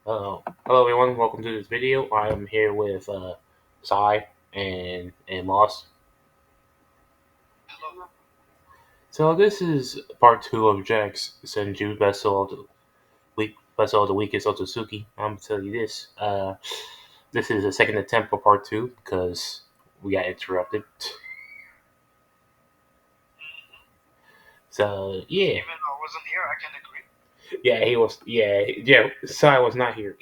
Hello everyone, welcome to this video. I'm here with Sai and Moss. Hello. So this is part two of Jack's senju vessel of the week is otsutsuki. I'm gonna tell you this. This is the second attempt for part two because we got interrupted. So yeah, Even though I wasn't here, I can agree. yeah, he was. Yeah. Sai was not here.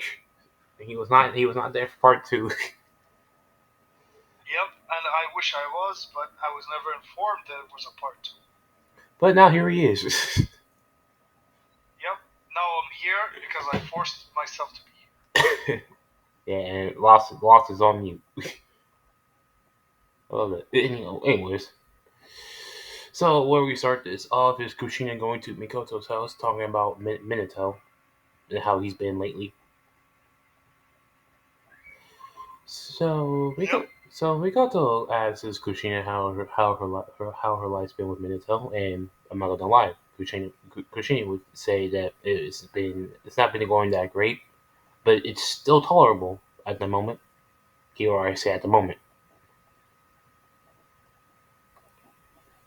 He was not. He was not there for part two. Yep, and I wish I was, but I was never informed that it was a part two. But now here he is. Yep, now I'm here because I forced myself to be here. Yeah, and lost is on mute. I love it. Anyways, so where we start this off is Kushina going to Mikoto's house talking about Minato and how he's been lately. So Yep. Mikoto asks Kushina how her life's been with Minato, and I'm not gonna lie, Kushina would say that it's not been going that great, but it's still tolerable at the moment. Here I say at the moment.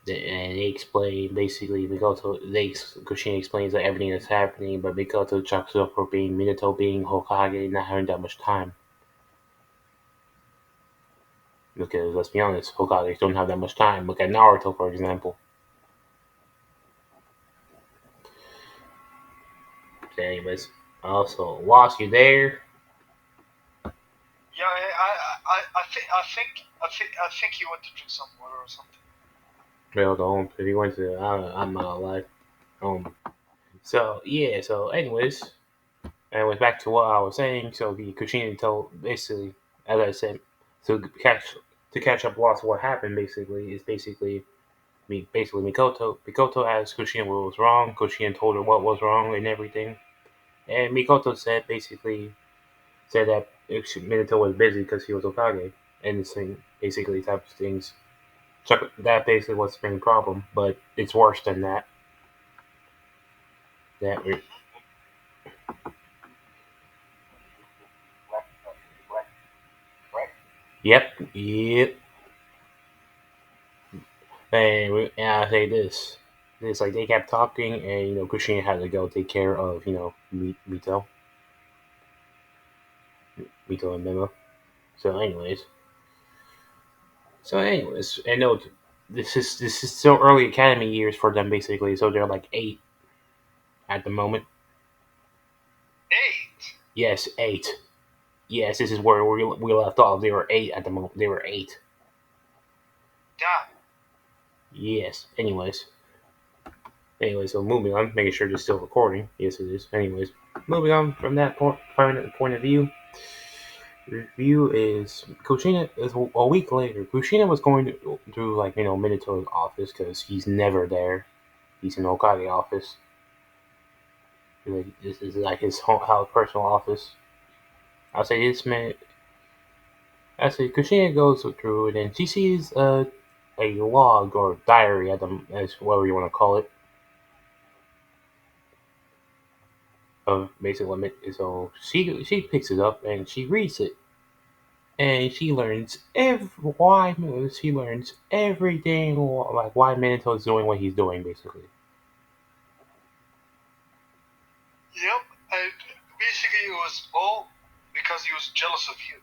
And they explain basically Kushina explains that everything that's happening, but Mikoto chalks it up for being Minato being Hokage and not having that much time. Because let's be honest, Hokages don't have that much time. Look at Naruto, for example. So anyways, also Lost, you there? Yeah, I think he went to drink some water or something. Well, don't. If he went to, I'm not alive. So yeah. So anyways, and it was back to what I was saying. So the Kushina told basically, as I said, so to catch up lost what happened basically is basically Mikoto asked Kushina what was wrong. Kushina told her what was wrong and everything. And Mikoto said that Minato was busy because he was Okage and this thing basically type of things. So that basically was the main problem, but it's worse than that. That we Yep. And I say this. It's like they kept talking, and Kushina had to go take care of Mito and Memo. So, I know this is still early academy years for them, basically. So they're like 8 at the moment. 8. Yes, 8. Yes, this is where we left off. They were 8 at the moment. They were 8. Damn. Yes. So moving on, making sure it's still recording. Yes, it is. Anyways, moving on from that point of view. Review is Kushina is a week later. Kushina was going to like Minato's office because he's never there. He's in Okage office. Like, this is like his house personal office. I'll say this man. I say Kushina goes through it and she sees a log or diary at the as whatever you want to call it of basically limit. So she picks it up and she reads it and she learns everything like why Minato's doing what he's doing basically. Yep, and basically it was all because he was jealous of you.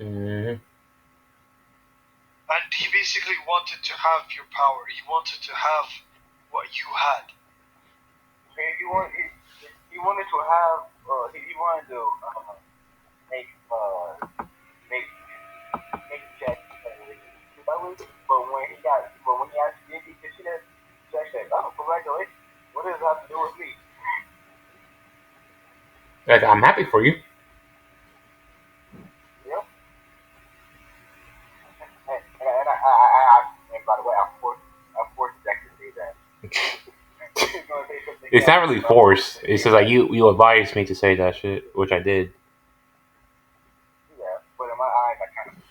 Mm-hmm. And he basically wanted to have your power. He wanted to have what you had. He wanted to have. He wanted to make make make Jack but when he asked Vicky Kitchener, Jack said, "Oh, congratulations. What does it have to do with me?" Like, I'm happy for you. Yep. And by the way, I forced Jack to say that. He's gonna say something It's else. not really forced. It's just like you advised me to say that shit, which I did. Yeah, but in my eyes, I kind of.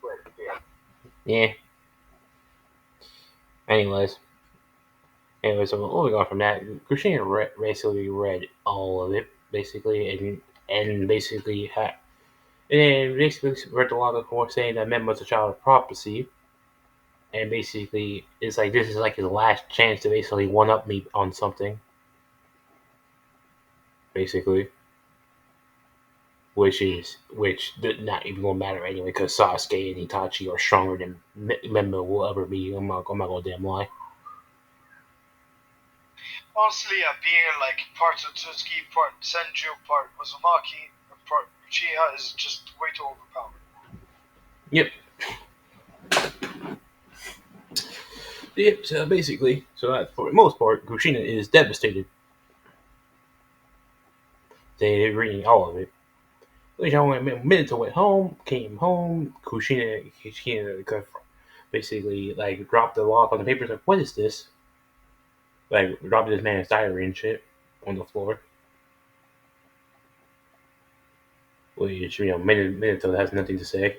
But yeah. Yeah. Anyways, so moving on from that, Christina basically read all of it, basically, and basically and then basically read a lot of course saying that men was a child of prophecy, and basically it's like this is like his last chance to basically one up me on something, basically, which did not even gonna matter anyway because Sasuke and Itachi are stronger than Memba will ever be. I'm not gonna damn lie. Honestly, being like part otsutsuki, part senju, part uzumaki, and part uchiha is just way too overpowered. Yep. Yep. So basically, so that for the most part, Kushina is devastated. They're reading all of it. Which I went Minato went home, came home. Kushina basically like dropped the log on the papers. Like, what is this? Like dropped this man's diary and shit on the floor. Which Minato has nothing to say.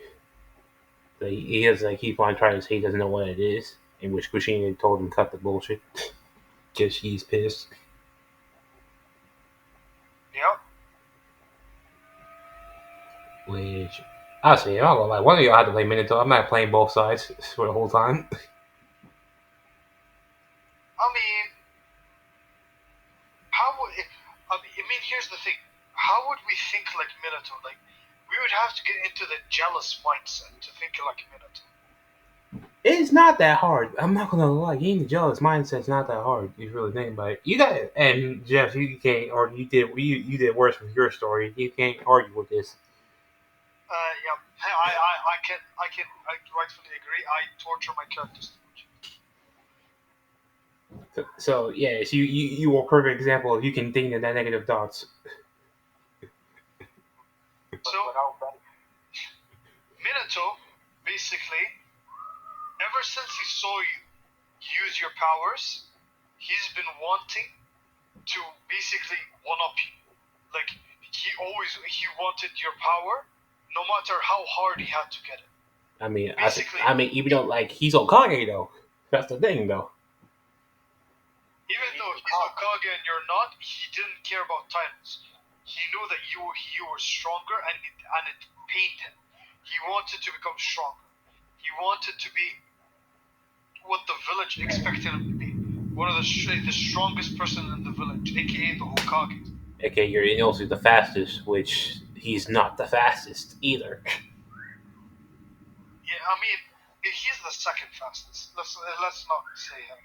Like, he has like keep on trying to say he doesn't know what it is. In which Kushina told him cut the bullshit because she's pissed. Yep. Which honestly, I'm not gonna lie. One of y'all had to play Minato. I'm not playing both sides for the whole time. I mean, how would it, I mean, here's the thing. How would we think like Minato? Like, we would have to get into the jealous mindset to think like Minato. It's not that hard. I'm not gonna lie. Getting the jealous mindset's not that hard. You really think about it. You got it. And Jeff, you can't argue. You did worse with your story. You can't argue with this. Yeah, I rightfully agree. I torture my characters too much. So yeah, so you were a perfect example of you can think of that negative thoughts. So Minato, basically, ever since he saw you use your powers, he's been wanting to basically one up you. Like he wanted your power, no matter how hard he had to get it. I mean, Basically, I mean, even though like he's Okage though, that's the thing though. even though he's Hokage and you're not, he didn't care about titles. He knew that you were stronger, and it pained him. He wanted to become stronger. He wanted to be what the village expected him to be. One of the strongest person in the village, aka the Hokage. Okay, you're also the fastest, which he's not the fastest either. Yeah, I mean, he's the second fastest. Let's not say him.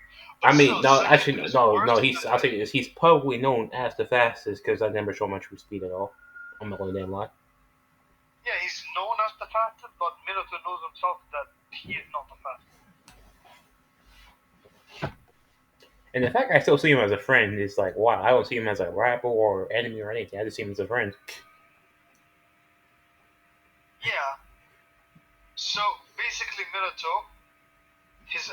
I But mean, still, no, second actually, is no, worse no. than I'll say this. He's probably known as the fastest because I never show my true speed at all. I'm not gonna damn lie. yeah, he's known as the fastest, but Minato knows himself that he is not the fastest. And the fact I still see him as a friend is like, wow, I don't see him as a rival or enemy or anything. I just see him as a friend. Yeah. So basically, Minato,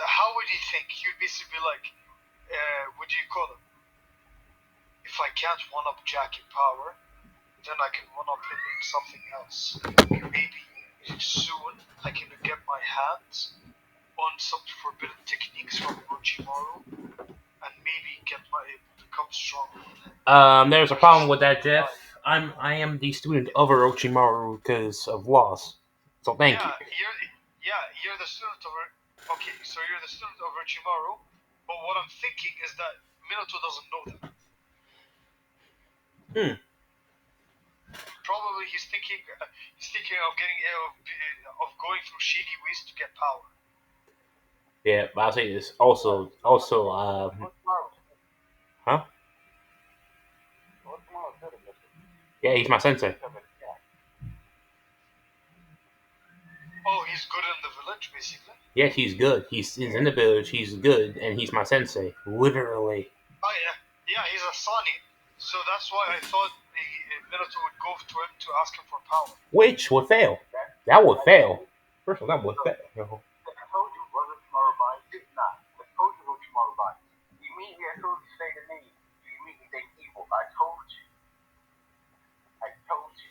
how would he think? He would basically be like, what do you call it? If I can't one up Jack in power, then I can one up him in something else. Maybe soon I can get my hands on some forbidden techniques from Orochimaru, and maybe become stronger with him. There's a problem with that, Jeff. I am the student of Orochimaru because of loss. So thank you. You're the student of. Okay, so you're the student of Orochimaru, but what I'm thinking is that Minato doesn't know that. Hmm. Probably he's thinking of getting of going through shady ways to get power. Yeah, but I'll say this. Also, huh? Yeah, he's my sensei. Oh, he's good in the village, basically. Yeah, he's good. He's in the village. He's good, and he's my sensei, literally. Oh yeah, he's a Sani. So that's why I thought Minato would go to him to ask him for power. Which would fail. That would fail. First of all, that would fail. I told you Orochimaru bias. It's not. I told you Orochimaru bias. You immediately, as soon as you say the name, you immediately think evil. I told you. I told you.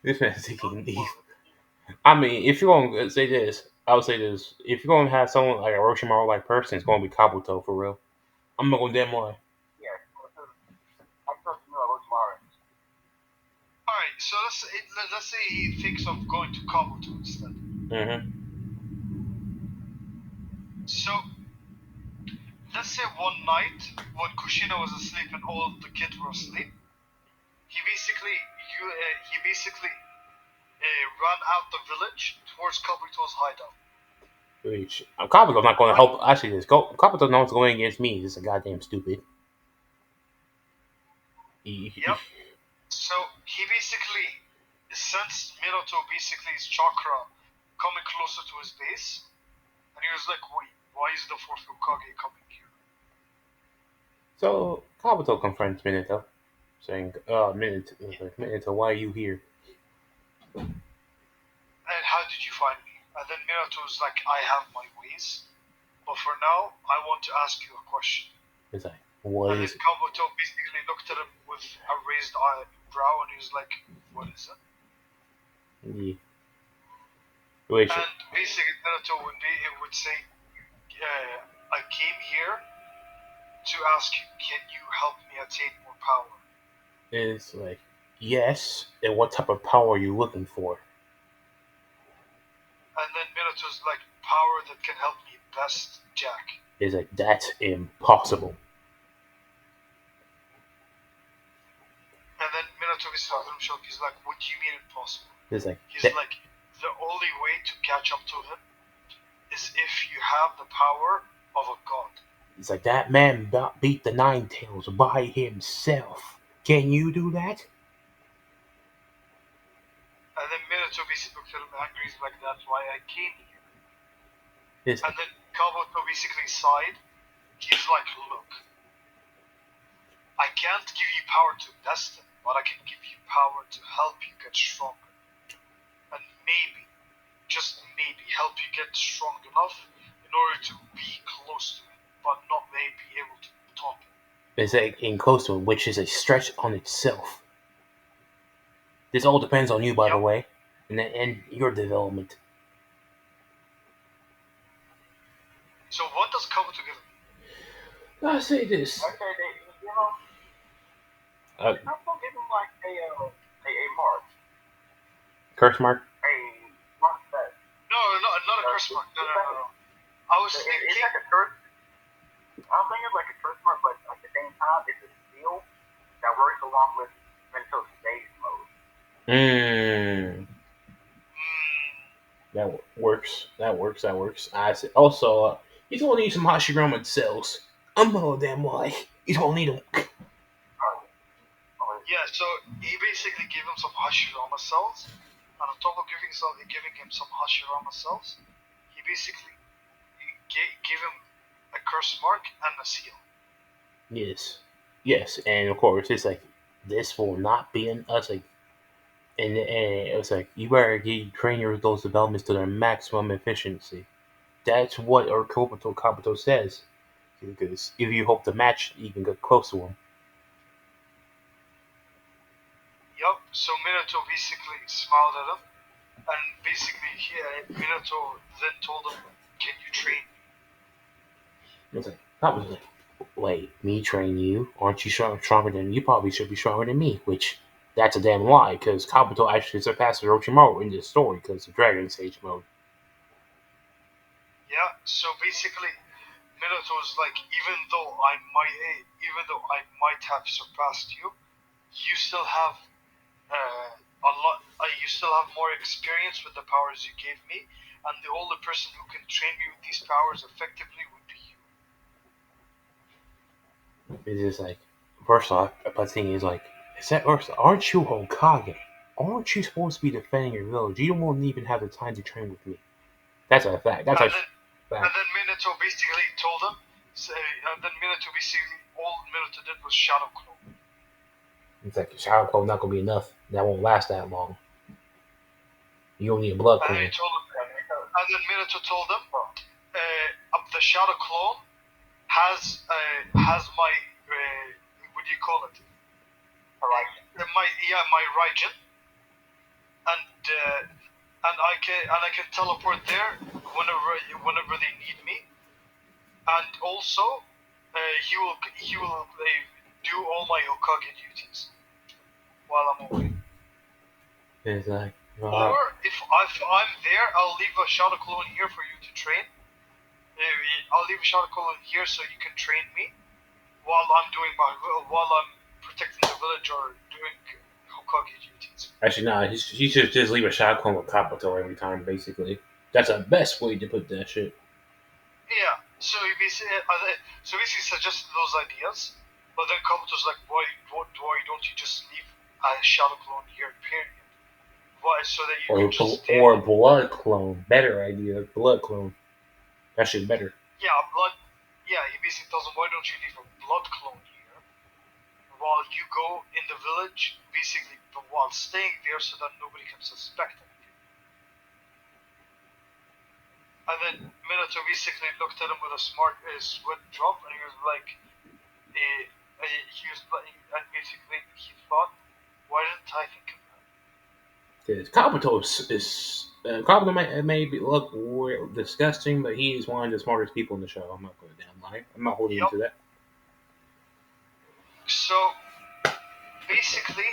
This man's thinking evil. I mean, if you're gonna say this, I would say this: if you're gonna have someone like a Orochimaru like person, it's gonna be Kabuto for real. I'm not gonna damn lie. Yes. I told you So let's say he thinks of going to Kabuto instead. Mm-hmm. So let's say one night when Kushina was asleep and all the kids were asleep, he basically ran out the village towards Kabuto's hideout. Which Kabuto's not going to Right? help. Actually, this Kabuto's not going against me. He's a goddamn stupid. Yep. So he basically sensed Minato basically his chakra coming closer to his base, and he was like, "Wait, why is the fourth Hokage coming here?" So Kabuto confronts Minato, saying, Minato, why are you here?" And how did you find me? And then Minato was like, "I have my ways, but for now, I want to ask you a question." He's like, "What And then is it?" Kabuto basically looked at him with a raised eyebrow, and he was like, "What is it?" Yeah. Which, And basically, Minato would say, "I came here to ask you, can you help me attain more power?" is like, yes, and what type of power are you looking for? And then Minato's like, "Power that can help me best Jack." Is like, that's impossible. And then Minato is talking to himself, he's like, "What do you mean impossible?" It's like, He's like, "The only way to catch up to him is if you have the power of a god." it's like that man beat the Nine Tails by himself. Can you do that? And then Minato basically looked at him angry, he's like, "That's why I came here." It's And like, then Kabuto basically sighed. He's like, "Look, I can't give you power to best him, but I can give you power to help you get stronger. And maybe, just maybe, help you get strong enough in order to be close to him, but not maybe able to top him." it's like in close to him, which is a stretch on itself. This all depends on you, by the Yep. way, and your development. So what does Kabuto give him? I say this. I say they, you know, Uh, I'm gonna give him like a mark, Curse mark? a mark that No, not a curse mark. No, no, no, no. I was it's thinking. like a curse. I don't think it's like a curse mark, but at the same time, it's a skill that works along with mental stage mode. Mmm. Mm, That works. That works. That works. I see. Also, he's gonna need some Hashirama cells. I'm gonna damn why. He's gonna need them. Oh, oh, yeah, so he basically gave him some Hashirama cells, and on top of giving him some Hashirama cells, he basically gave him a curse mark and a seal. Yes. Yes. And of course, it's like, this will not be in us. Like, and it's like, you better train your those developments to their maximum efficiency. That's what our Kabuto says. Because if you hope to match, you can get close to him. Yup. So Minato basically smiled at him, and basically Minato then told him, "Can you train me?" It's like, Kabuto's like, wait, me train you? Aren't you stronger than you? Probably should be stronger than me. Which, that's a damn lie, because Kabuto actually surpasses Orochimaru in this story because of Dragon Sage mode. Yeah. So basically, Minato's like, even though I might have surpassed you, you still have a lot. You still have more experience with the powers you gave me, and the only person who can train me with these powers effectively would be you. It's just like, first off, but the thing is like, first, aren't you Hokage? Aren't you supposed to be defending your village? You won't even have the time to train with me. That's a fact. That's a And then fact. Minato basically told him. And then Minato basically all Minato did was shadow clone. It's like, Shadow Clone not gonna be enough. That won't last that long. You don't need a blood And then clone. he told him. And then Minato told him, the shadow clone has my what do you call it? My Raijin, and I can teleport there whenever they need me, and also he will do all my Hokage duties while I'm away. It's like, Or if I'm there, I'll leave a shadow clone here for you to train. I'll leave a shadow clone here so you can train me while I'm protecting the village or doing Hokage duties. actually, nah, he should just leave a shot clone with Kabuto every time, basically. That's the best way to put that shit. Yeah. So basically suggested those ideas, but then Kabuto's like, why don't you just leave a shadow clone here? Period. Why? So that you can just stay. Or blood clone. Better idea. Blood clone. That shit's better. Yeah, blood. Yeah, he basically tells him, why don't you leave a blood clone here while you go in the village, basically, but while staying there so that nobody can suspect anything. And then Minato basically looked at him with a sweat drop, and he was like, and basically he thought, why didn't I think of that? Because Kabuto is Kabuto may look disgusting, but he is one of the smartest people in the show. I'm not going to damn lie. I'm not holding you Yep. to that. So basically,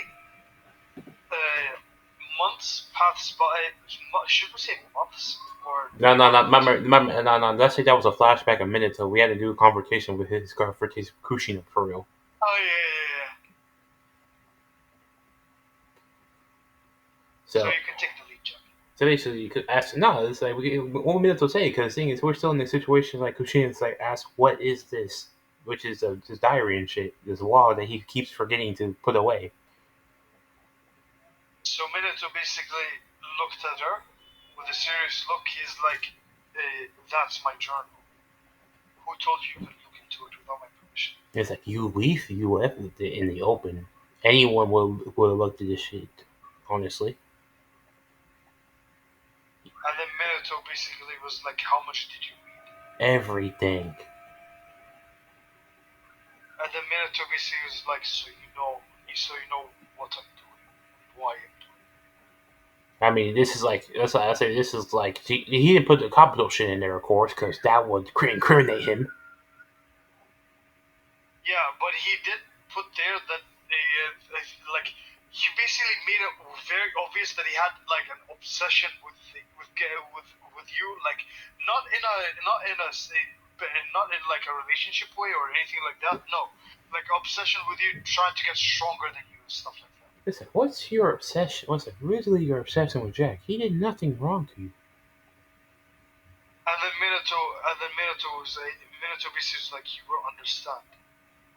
months pass by. Should we say months or? No. Let's say that was a flashback a minute ago. We had to do a conversation with his Kushina for real. Oh yeah. So So you can take the lead, Jack. So basically, you could ask. No, it's like one minute to say because the thing is, we're still in the situation like Kushina's like ask, "What is this?" Which is this diary and shit, this law that he keeps forgetting to put away. So Minato basically looked at her with a serious look. He's like, "That's my journal. Who told you you could look into it without my permission?" It's like you left it in the open. Anyone would have looked at this shit, honestly. And then Minato basically was like, "How much did you read?" Everything. And then Minato basically was like, so you know what I'm doing, why I'm doing it. I mean, this is like that's why I say this is like he didn't put the Kabuto shit in there, of course, because that would incriminate him. Yeah, but he did put there that like he basically made it very obvious that he had like an obsession with you, like not in like a relationship way or anything like that. No, like obsession with you, trying to get stronger than you and stuff like that. It's like, what's your obsession? What's it really your obsession with Jack? He did nothing wrong to you. And then Minato basically was like, you will understand.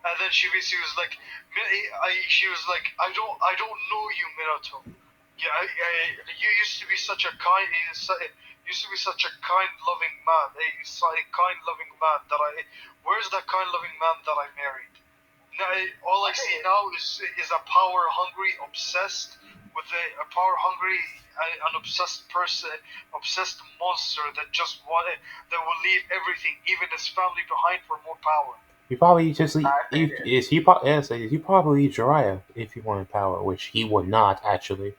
And then she basically was like, I don't know you, Minato. Yeah, you used to be such a kind, loving man. A kind, loving man that where's that kind, loving man that I married? Now, all I see now is a power hungry, obsessed with a power hungry, an obsessed person, obsessed monster that that will leave everything, even his family, behind for more power. He probably just he probably leave Jiraiya if he wanted power, which he would not actually.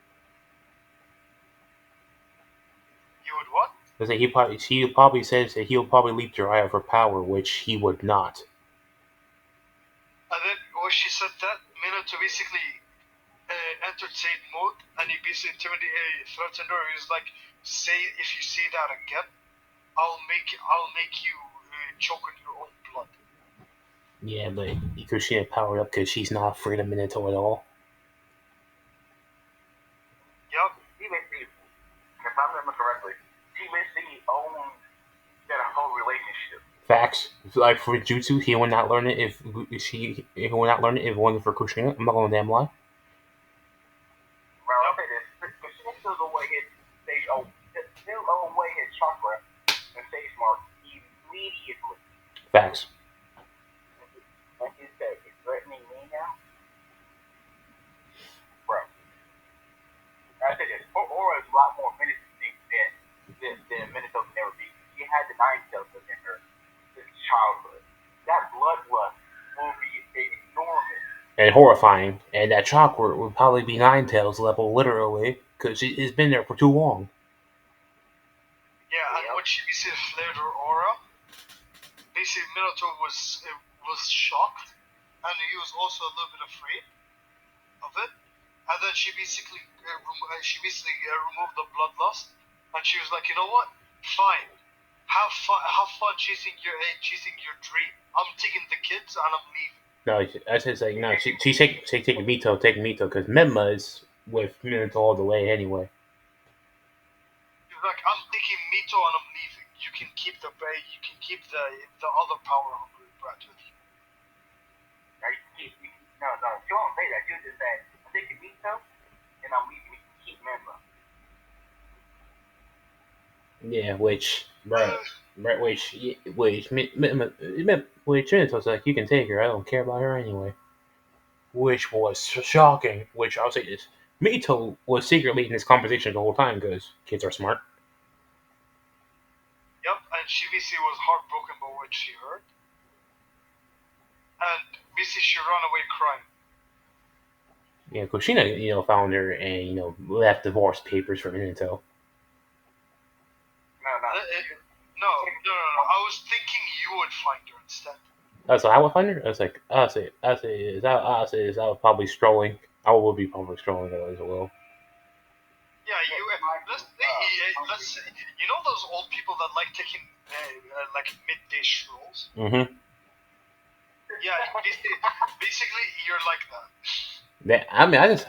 You would what? I say he probably says that he'll probably leave Jiraiya for power, which he would not. And then when she said that, Minato basically entered Saint mode, and he basically threatened her. He was like, "Say if you say that again, I'll make you choke on your own blood." Yeah, but Kushina powered up because she's not afraid of Minato at all. Yep. He basically, if I remember correctly, he basically owned that whole relationship. Facts. Like for Jutsu, he would not learn it if he would not learn it if it wasn't for Kushina. I'm not gonna damn lie. Well, I'll say this: Kushina steals away his chakra and stage mark immediately. Facts. Like you said, he's threatening me now, bro. I say this: Aura is a lot more menacing than Minato can ever be. She had the nine tails within her since childhood. That bloodlust will be enormous. And horrifying, and that chakra would probably be Ninetales level, literally, because it's been there for too long. Yeah, and when she basically flared her aura, basically Minato was shocked, and he was also a little bit afraid of it. and then removed the bloodlust, and she was like, you know what? Fine, have fun chasing your dream. I'm taking the kids and I'm leaving. No, I said like no. She's taking Mito because Memma is with Minato all the way anyway. She's like, I'm taking Mito and I'm leaving. You can keep the other power hungry brat with you. No, she won't say that. She'll just say, I'm taking Mito and I'm leaving. You can keep Member. Yeah, which Minato's like you can take her. I don't care about her anyway. Which was shocking. Which I'll say this: Mito was secretly in this conversation the whole time because kids are smart. Yep, and Shibisi was heartbroken by what she heard. And Missy, she ran away crying. Yeah, Kushina, found her and left divorce papers for Minato. No. I was thinking you would find her instead. So I would find her. I was like, I say, is I was probably strolling. I will be probably strolling as well. Yeah, let's say, you know those old people that like taking like midday strolls. Mm-hmm. Yeah, basically you're like that. I mean, I just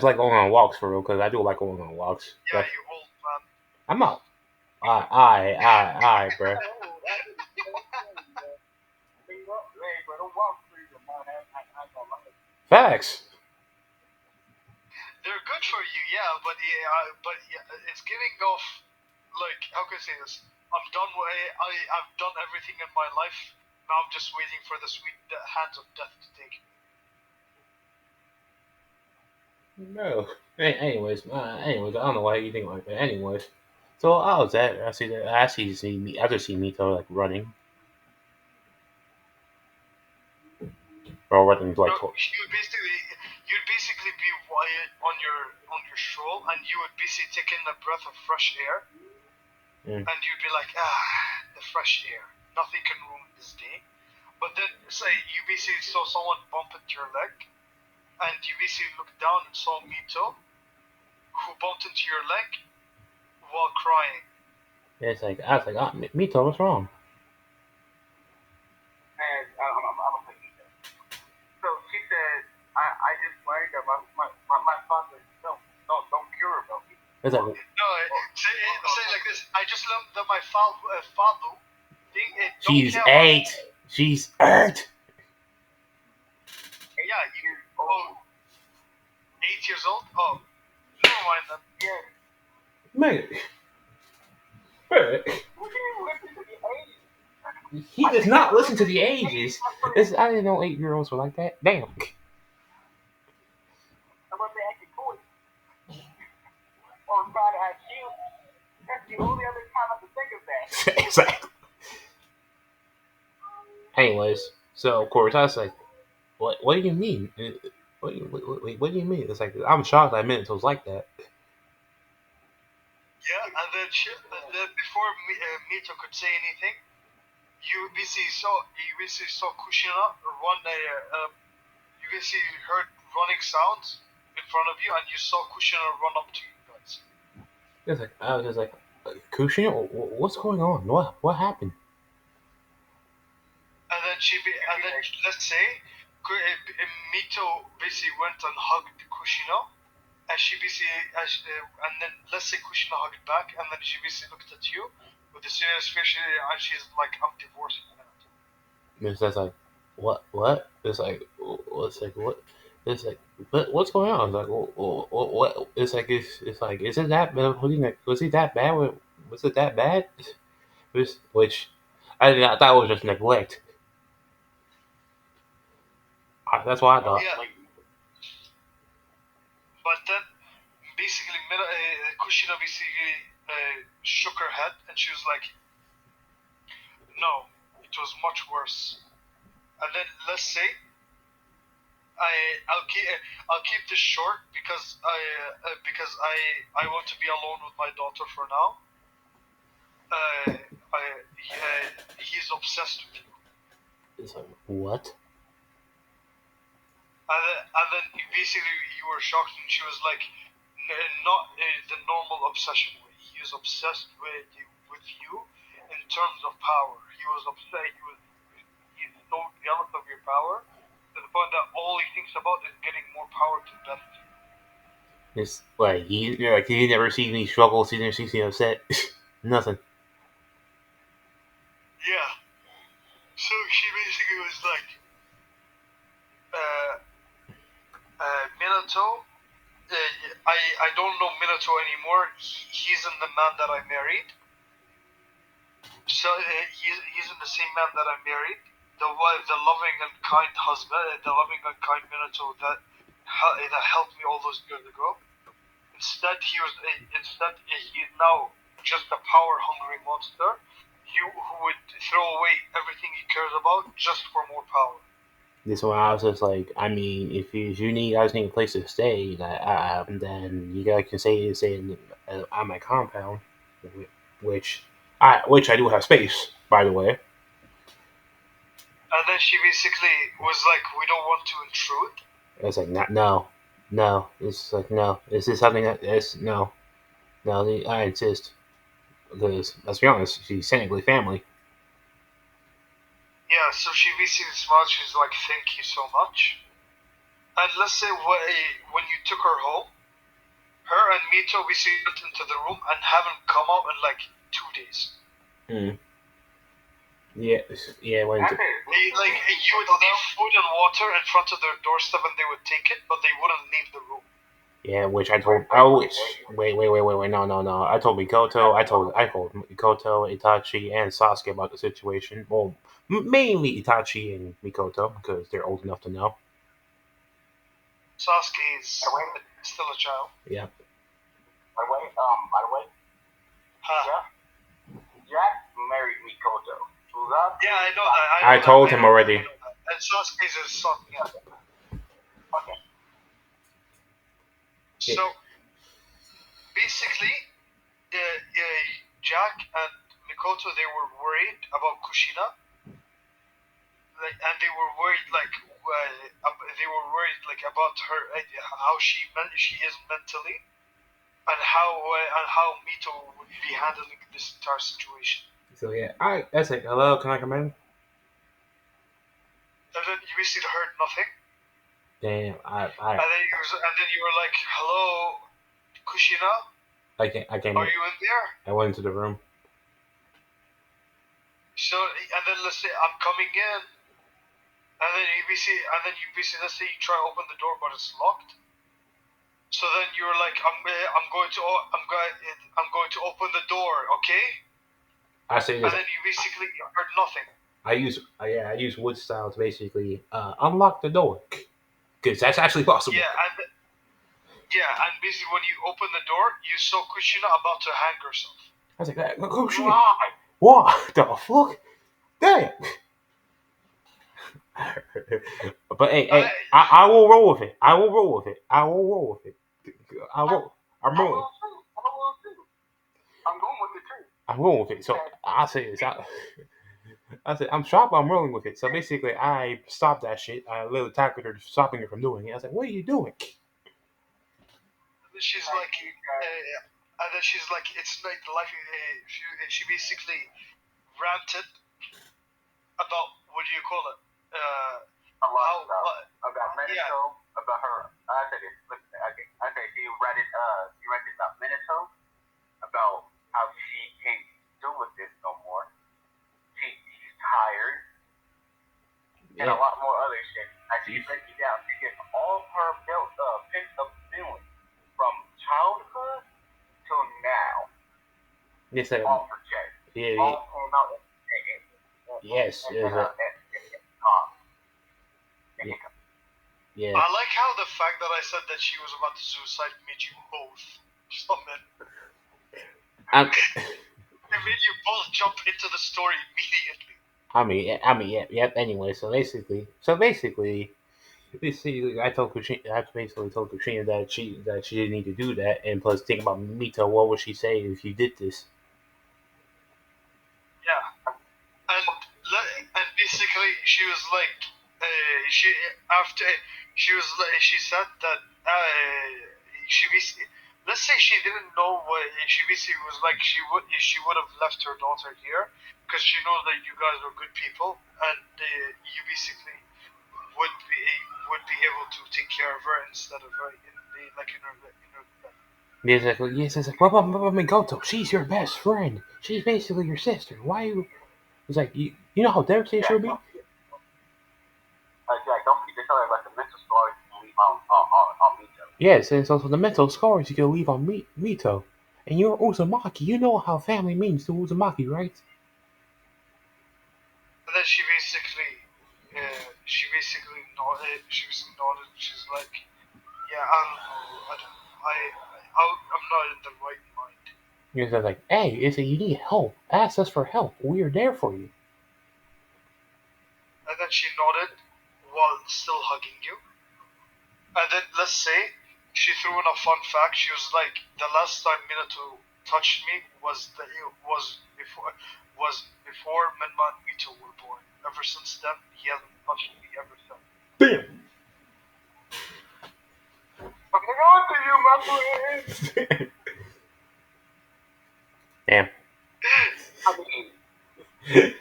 like going on walks for real because I do like going on walks. Yeah, you old man. I'm not. I, bro. Facts. They're good for you, yeah, but it's giving off like how can I say this? I'm done. I've done everything in my life. Now I'm just waiting for the sweet hands of death to take me. No. Anyways, I don't know why you think like that. Anyways, so I was at. I just see Mito like running, or running like. You'd basically be quiet on your stroll, and you would basically take in a breath of fresh air, and you'd be like, the fresh air. Nothing can ruin this day. But then, say you basically saw someone bump into your leg, and you basically looked down and saw Mito, who bumped into your leg while crying. It's like I was like, Mito, what's wrong? And I'm gonna put Mito. So she said, I just learned that my father don't care about me. It's like say like this. I just learned that my father thing. She's 8. She's 8. Yeah, oh, 8 years old. Oh, never mind then. Yeah. Man. He does not listen to the ages. I didn't know 8-year-olds were like that. Damn. I'm gonna say acting cool. Or try to have you. That's the only other time I can think of that. Exactly. Anyways, so of course I was like, "What? What do you mean? What do you mean?" It's like I'm shocked that Minato's like that. Yeah, and then before Mito could say anything, you basically saw Kushina run. You basically heard running sounds in front of you, and you saw Kushina run up to you guys. It's like I was just like, Kushina, what's going on? What happened? And then let's say Mito basically went and hugged Kushina, and she basically and then let's say Kushina hugged back, and then she basically looked at you with a serious face, and she's like, "I'm divorcing you." It's just like, what? It's like, what? It's like, what's going on? It's like, what? It's like, is it that bad? Was he that bad? Was it that bad? Which I thought was just neglect. That's why I thought. Yeah. But then basically Kushina basically shook her head, and she was like, "No, it was much worse." And then let's say I'll keep this short because I want to be alone with my daughter for now. He's obsessed with you. It's like, what? And then basically you were shocked, and she was like, not the normal obsession way. He was obsessed with you in terms of power. He was upset. He's so jealous of your power to the point that all he thinks about is getting more power to best you. It's like he never seen me struggle, he never sees me upset. Nothing. Yeah. So she basically was like, uh, Minato. I don't know Minato anymore. He's in the man that I married. So he's in the same man that I married. The wife, the loving and kind husband, the loving and kind Minato that helped me all those years ago. Instead he's now just a power hungry monster. Who would throw away everything he cares about just for more power. This one I was just like, I mean, if you need guys need a place to stay, then you guys can stay on my compound, which I do have space, by the way. And then she basically was like, "We don't want to intrude." It's like no, no. It's like no. Is this something that is no, no? I insist because let's be honest, she's technically family. Yeah, so she basically smiled. She's like, "Thank you so much." And let's say when you took her home, her and Mito basically went into the room and haven't come out in like 2 days. Mm. Yeah, yeah. Like you would leave food and water in front of their doorstep and they would take it, but they wouldn't leave the room. Yeah, which I told. Oh, wait. No. I told Mikoto. I told Mikoto, Itachi, and Sasuke about the situation. Well, mainly Itachi and Mikoto because they're old enough to know. Sasuke is still a child. Yeah. By the way, Huh. Jack married Mikoto. Yeah, I know that. I told him already. And Sasuke's his son. Yeah. Okay. So basically, Jack and Mikoto they were worried about Kushina, and they were worried about her, how she is mentally, and how Mito would be handling this entire situation. So yeah, that's like, hello, can I come in? And then you basically heard nothing. Damn, And then you were like, "Hello, Kushina, I came are in. you in there?" I went into the room. So and then let's say I'm coming in, and then you basically let's say you try to open the door but it's locked. So then you were like, I'm going to open the door, okay? I say this. And then you basically heard nothing. I use wood style to basically unlock the door because that's actually possible. And basically when you open the door, you saw Kushina about to hang herself. I was like, oh shit, what the fuck? Damn. But hey, I will roll with it. I will roll with it. I'm rolling. I will too. I'm going with it too. I'm rolling with it. So I say this. I said, I'm shocked, but I'm rolling with it. So basically, I stopped that shit. I literally tackled her, stopping her from doing it. I was like, what are you doing? She's like, and then she's like, it's like life. She basically ranted about what do you call it? A lot of stuff about Minato, about her. I said this. Okay, I said she ranted about Minato, about how she can't do with this no more. She's tired, and a lot more other shit. As she breaks it down, she gets all her pent up feelings from childhood till now. Yes, all project. yeah, All came out yes, yeah. I like how the fact that I said that she was about to suicide made you both summon. It made you both jump into the story immediately. Yep. Anyway, so basically, I told Kushina, I basically told Kushina that she didn't need to do that, and plus, think about Mito. What would she say if you did this? Yeah, and basically she was like, she after she said that she basically, let's say she didn't know what she basically was like. She would have left her daughter here because she knows that you guys are good people and you basically would be able to take care of her instead of her in her bed. It's like, what Migoto? She's your best friend. She's basically your sister. Why you? It's like, you know how devastated she'll be? Jack, don't forget to tell her about the mental scars you can leave on Mito. Yes, and so the mental scars you can leave on Mito. And you're Uzumaki. You know how family means to Uzumaki, right? And then she basically nodded. She basically nodded. She's like, yeah, I don't know. I'm not in the right mind. You're like, hey, if you need help, ask us for help. We are there for you. And then she nodded while still hugging you. And then let's say she threw in a fun fact. She was like, the last time Minato touched me was before Menma and Mito were born. Ever since then, he hasn't touched me ever since. Bam! Fucking on to you, my friend. Damn. I mean, he's the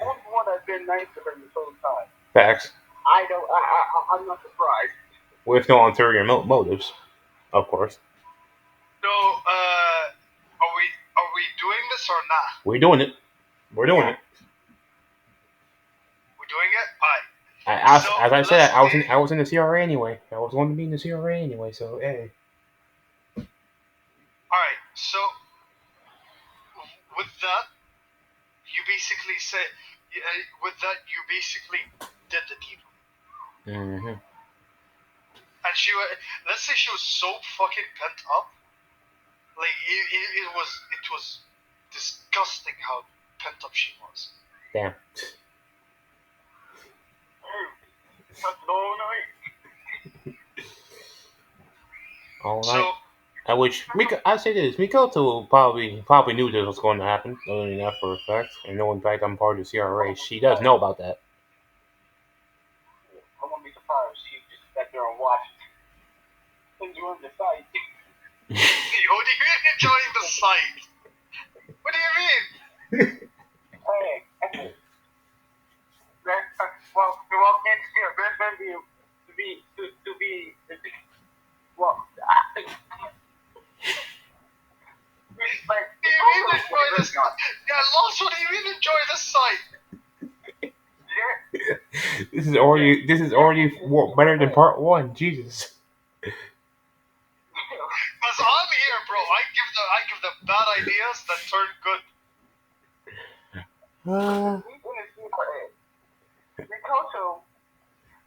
only one that's been nice to her this whole time. Facts. I'm not surprised. With no ulterior motives, of course. So, are we doing this or not? We're doing it. We're doing it. We're doing it. Alright. As I said, I was in the CRA anyway. I was going to be in the CRA anyway. So hey. Alright. So, with that, you basically say, with that you basically did the deed. Mm-hmm. And let's say she was so fucking pent up. Like it was disgusting how pent up she was. Damn. Such a long night. All right. So, I say this, Mikoto probably knew this was going to happen. Other than that, for a fact, and knowing fact I'm part of the CRA, she does know about that. I wouldn't be surprised if she just sat there and watched. Enjoying the sight. what do you mean enjoying the sight? What do you mean? Hey. Well, we walked in to see our best friend to be well. Like, Do you mean enjoy this? Yeah, Lost. What do you mean enjoy the sight? This is already better than part one. Jesus. Cause I'm here, bro. I give the bad ideas that turn good.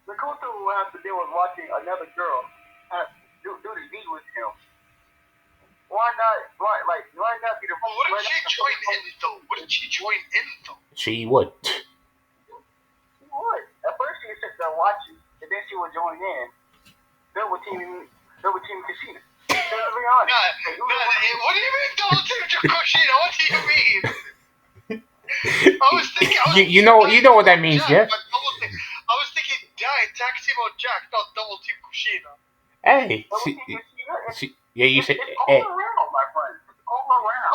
Mikoto will have to deal with watching another girl do the deed with him. Why not? Why not be the? Well, what if she joined in though? What if she joined in though? She would. She would. At first she would sit there watching, and then she would join in. Double team Kushina. Let's be honest. What do you mean double team Kushina? What do you mean? I was thinking. You know what that means, Jack, Jeff. I was thinking tag team on Jack, not double team Kushina. Hey, you said. It's all around, my friend. It's all around.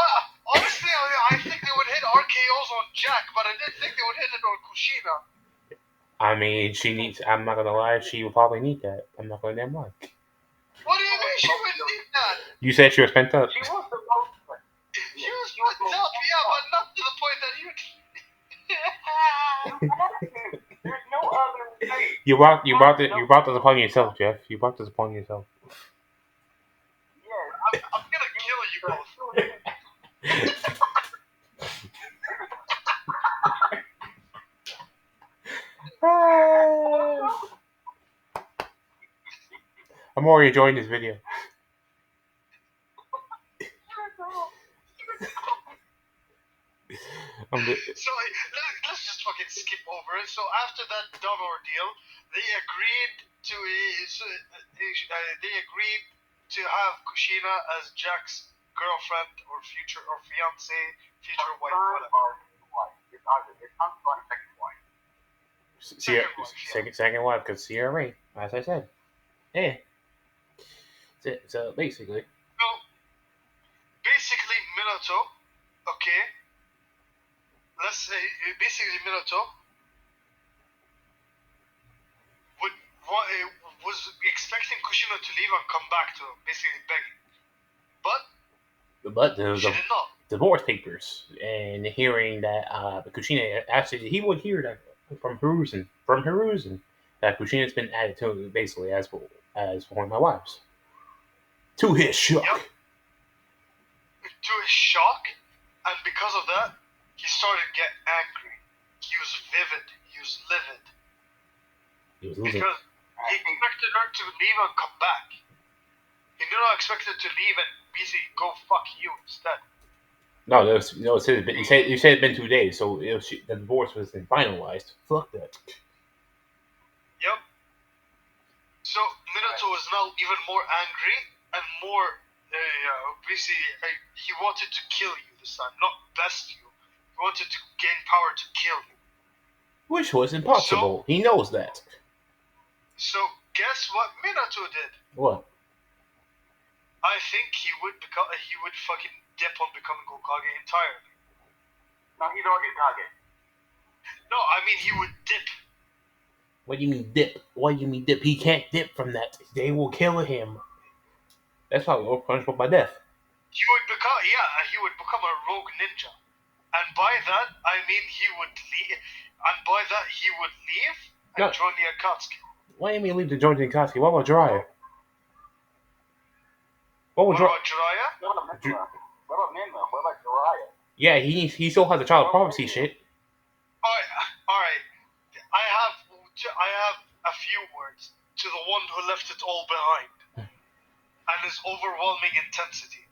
Honestly, I think they would hit RKOs on Jack, but I didn't think they would hit it on Kushina. I mean, she needs. I'm not gonna lie. She will probably need that. I'm not gonna damn lie. What do you mean she would need that? You said she was pent up. She was supposed to. She was pent up, yeah, but not to the point that you. There's no other way. You brought this upon yourself, Jeff. You brought this upon yourself. Yeah, I'm gonna kill you both. I'm already enjoying this video. So let's just fucking skip over it. So after that dumb ordeal, they agreed to have Kushina as Jack's girlfriend or fiance, future wife, whatever. It's either husband or second wife. Sierra, Second wife, yeah. second wife, because Sierra, as I said. Yeah. So basically, So basically, Minato, okay, let's say basically Minato would was expecting Kushina to leave and come back to him, basically begging, but but she did not. divorce papers and hearing that Kushina actually he would hear that from Hiruzen that Kushina's been added to basically as one of my wives. To his shock. Yep. To his shock, and because of that, he started to get angry. He was vivid. He was livid. He was losing. Because he expected her to leave and come back. He did not expect her to leave and basically go fuck you instead. No, he said it'd been 2 days, so the divorce wasn't finalized. Fuck that. Yep. So Minato was now even more angry and more basically he wanted to kill you this time, not best you. He wanted to gain power to kill you. Which was impossible. He knows that. So guess what Minato did? What? I think he would fucking dip on becoming Hokage entirely. No, he's already Hokage. No, I mean he would dip. What do you mean dip? What do you mean dip? He can't dip from that. They will kill him. That's probably punishable by death. He would become a rogue ninja. And by that I mean he would leave and join the Akatsuki. Why do you mean leave the joint in Akatsuki? What about Jiraiya? What about Jiraiya? What about Minma? What about Jiraiya? Yeah, he still has the child prophecy shit. Alright. I have a few words to the one who left it all behind. And his overwhelming intensity.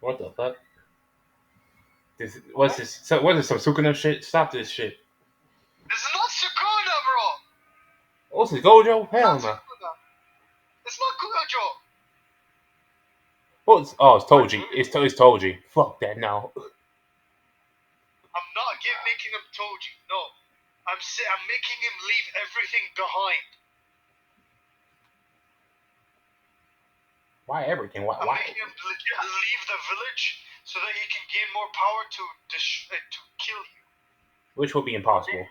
What the fuck? What's this? So what is some Sukuna shit? Stop this shit. This is not Sukuna, bro! What's this, Gojo? Hell no. It's not Gojo! It's Toji. It's Toji. Fuck that now. I'm not making him Toji, no. I'm making him leave everything behind. Why everything? Why? I'm making him leave the village so that he can gain more power to kill you. Which would be impossible.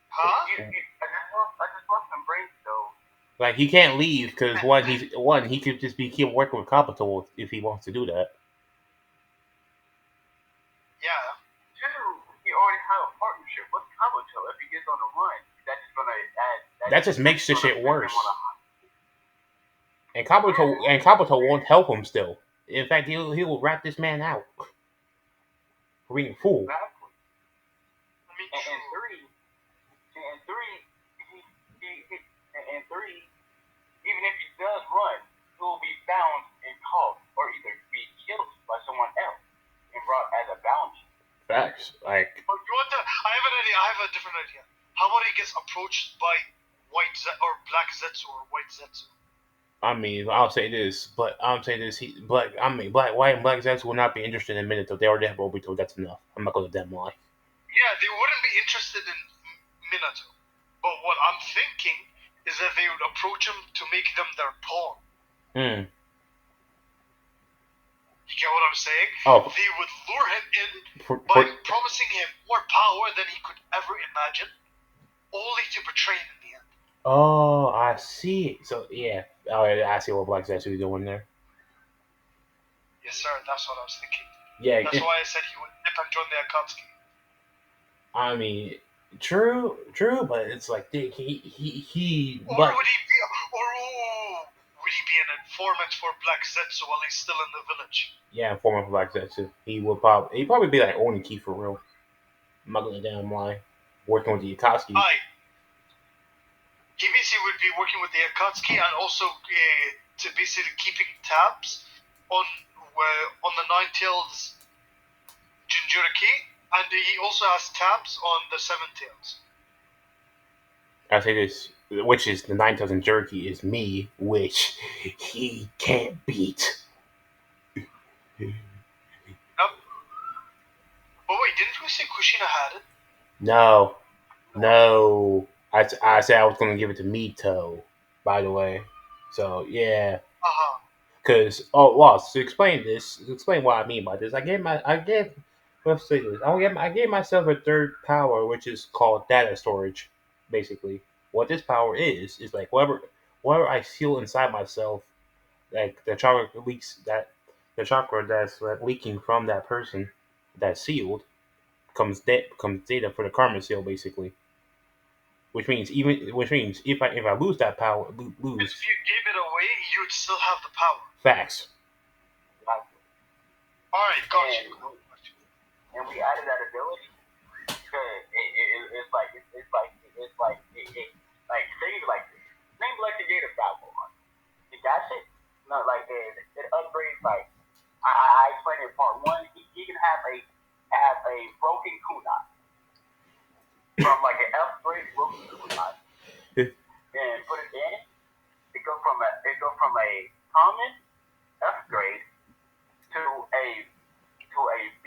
Huh? I just lost some brain cells. Like he can't leave because he could just keep working with Kabuto if he wants to do that. Yeah. Two, he already have a partnership with Kabuto. If he gets on the run, that's just gonna add. That just makes the shit worse. And Kabuto won't help him still. In fact, he will rat this man out for being a fool. Exactly. And three, even if he does run, he will be found and caught, or either be killed by someone else and brought as a bounty. Facts. Like. But you want I have an idea. I have a different idea. How about he gets approached by Black Zetsu or White Zetsu? I mean, I'll say this, but Black White and Black Zetsu will not be interested in Minato. They already have Obito. That's enough. I'm not gonna let them lie. Yeah, they wouldn't be interested in Minato. But what I'm thinking is that they would approach him to make them their pawn. You get what I'm saying? Oh. They would lure him in by promising him more power than he could ever imagine, only to betray him in the end. Oh, I see. So yeah, I see what Black Zetsu is doing there. Yes, sir. That's what I was thinking. Yeah, that's why I said he would dip and join the Akatsuki. I mean, true, but it's like would he be an informant for Black Zetsu while he's still in the village? Yeah, informant for Black Zetsu. He'd probably be like Oniki for real. I'm not gonna damn lie. Working with the Akatsuki. He basically would be working with the Akatsuki and also to basically keeping tabs on the Nine-Tails Jinchuriki, and he also has tabs on the Seven Tails. I say this, which is the Nine-Tails Jinchuriki is me, which he can't beat. But wait, didn't we say Kushina had it? No, No. no. I said I was going to give it to Mito. By the way, so yeah. Uh-huh. Because to explain this, to explain what I mean by this, let's say this. I gave myself a third power, which is called data storage. Basically, what this power is like whatever I seal inside myself, like the chakra that's like, leaking from that person that's sealed becomes data for the karma seal, basically. Which means if I lose that power, If lose you gave it away, you'd still have the power. facts. Exactly. Alright, got you. And we added that ability because it's like things like this. Name like the Gator Battle. You got shit? No, like it upgrades like I explained in part one. He can have a broken kunai from like an upgrade broken kunai and put it in. It go from a common upgrade to a B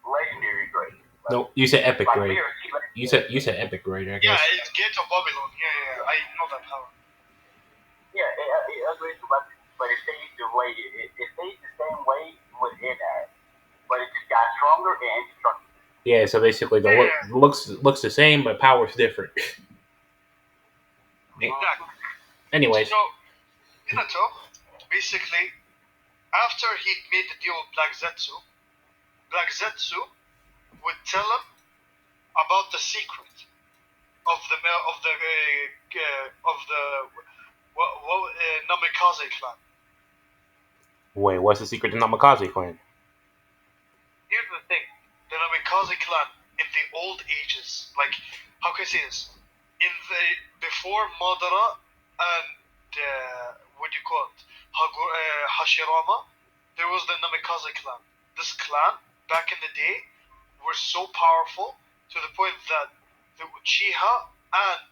legendary grade. No, you said epic Like grade. B or C You said epic grade, I Yeah, guess. it's Gate of Babylon. Yeah, I know that power. Yeah, it upgrades to weapon, but it stays the way it stays the same way within that, but it just got stronger and indestructible. Yeah, so basically the Yeah, looks the same, but power's different. exactly. Anyways, So, Minato, basically, after he made the deal with Black Zetsu would tell him about the secret of the Namikaze clan. wait, what's the secret to Namikaze clan? Here's the thing: the Namikaze clan in the old ages, like how can I say this? In the before Madara and what do you call it? Hashirama, there was the Namikaze clan. This clan back in the day were so powerful to the point that the Uchiha and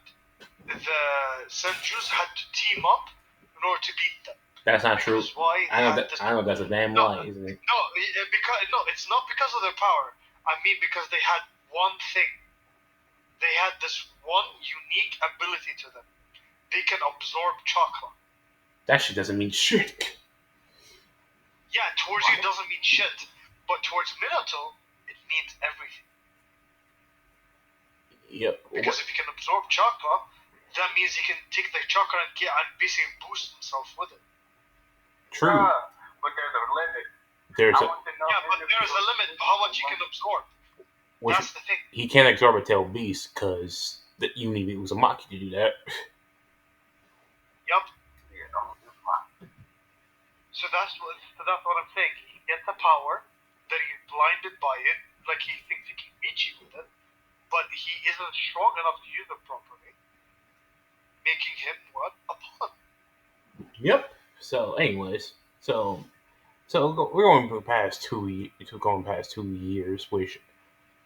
the Senjus had to team up in order to beat them. That's not true. Because why? I know that. I know that's a damn No, lie, isn't it? no, it's not because of their power. I mean because they had one thing. They had this one unique ability to them. They can absorb chakra. That shit doesn't mean shit. Yeah, towards you doesn't mean shit, but towards Minato, it means everything. Yep. Because if he can absorb chakra, that means he can take the chakra and basically boost himself with it. True. But there's a limit. There's I a, want to know. Yeah, but there's a limit to how much he can absorb. which That's the thing. he can't absorb a tail beast because you need to use a Maki to do that. Yup. Yeah, fine. So that's what I'm saying. He gets a power that he's blinded by it, like he thinks he can beat you with it, but he isn't strong enough to use it properly, making him what? A pawn. Yep. So, anyways, we're going past going past 2 years, which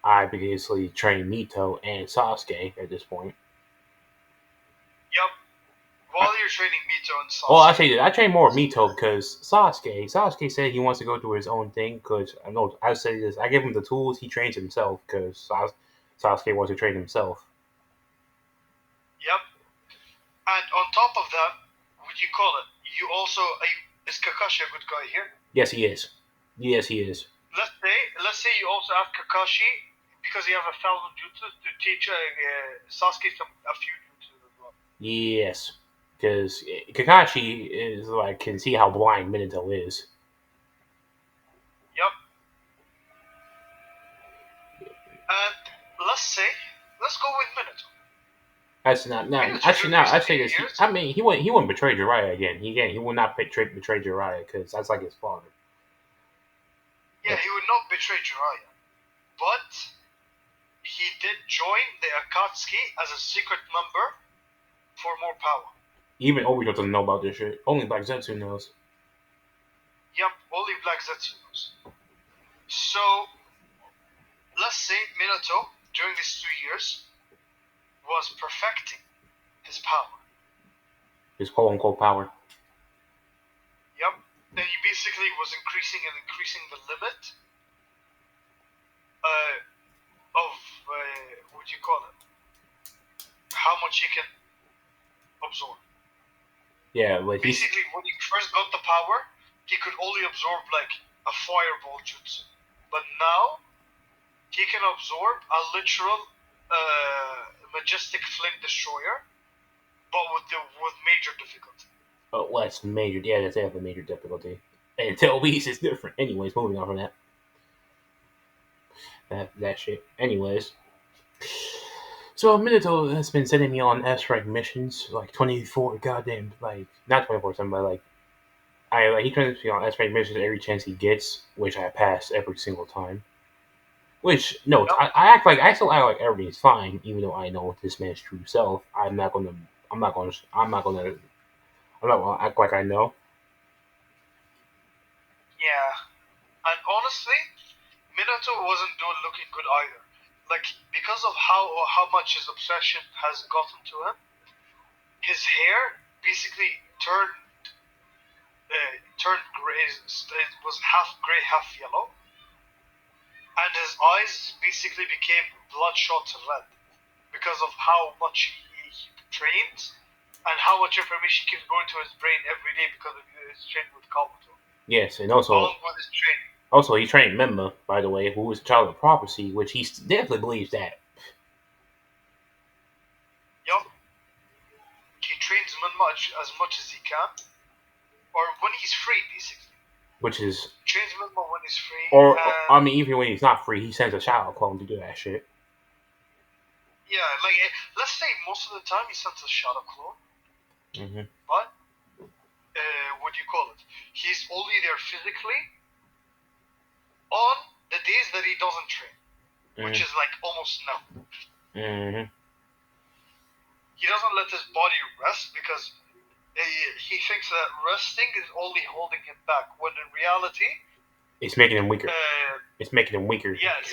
I basically trained Mito and Sasuke at this point. Yup. While you're training Mito and Sasuke. Well, I say that I trained more Mito because Sasuke said he wants to go do his own thing. Because I say this, I give him the tools, he trains himself. Because Sasuke wants to train himself. Yep. And on top of that, what do you call it? You also is Kakashi a good guy here? Yes, he is. Yes, he is. Let's say you also ask Kakashi because he has 1,000 jutsus to teach Sasuke a few jutsus as well. Yes, because Kakashi is like can see how blind Minato is. Yep. And let's go with Minato. That's not now. Actually, now I say this. He wouldn't betray Jiraiya again. He will not betray Jiraiya because that's like his father. Yeah, he would not betray Jiraiya, but he did join the Akatsuki as a secret member for more power. Even Obito doesn't know about this shit. Only Black Zetsu knows. Yep, only Black Zetsu knows. So, let's say Minato, during these 2 years, was perfecting his power. His quote unquote power. Yep. And he basically was increasing the limit of what do you call it? How much he can absorb. Yeah, but he's Basically, when he first got the power, he could only absorb like a fireball jutsu. But now he can absorb a literal majestic flame destroyer, but with major difficulty. oh, what's major? Yeah, that's definitely major difficulty. And Tail Beast is different. Anyways, moving on from that shit. Anyways, so Minato has been sending me on S-rank missions like 24 goddamn like not 24/7, but he sends me on S-rank missions every chance he gets, which I pass every single time. Which no, Yep. I still act like everything's fine, even though I know this man's true self. I'm not gonna act like I know. Yeah, and honestly, Minato wasn't doing looking good either. Like because of how much his obsession has gotten to him, his hair basically turned gray. It was half gray, half yellow, and his eyes basically became bloodshot red because of how much he trains and how much information keeps going to his brain every day because of his training with Kabuto, Yes, and also along with his training. he trained Memma, by the way, who is a child of prophecy, which he definitely believes that. Yup, he trains as much as he can, or when he's free, basically. Which is, Trains Minmo when he's free, or and I mean, even when he's not free, he sends a shadow clone to do that shit. yeah, like let's say most of the time he sends a shadow clone, Mm-hmm. but what do you call it? He's only there physically on the days that he doesn't train, which is like almost never. Mm-hmm. He doesn't let his body rest because he thinks that resting is only holding him back, when in reality, It's making him weaker. It's making him weaker. it's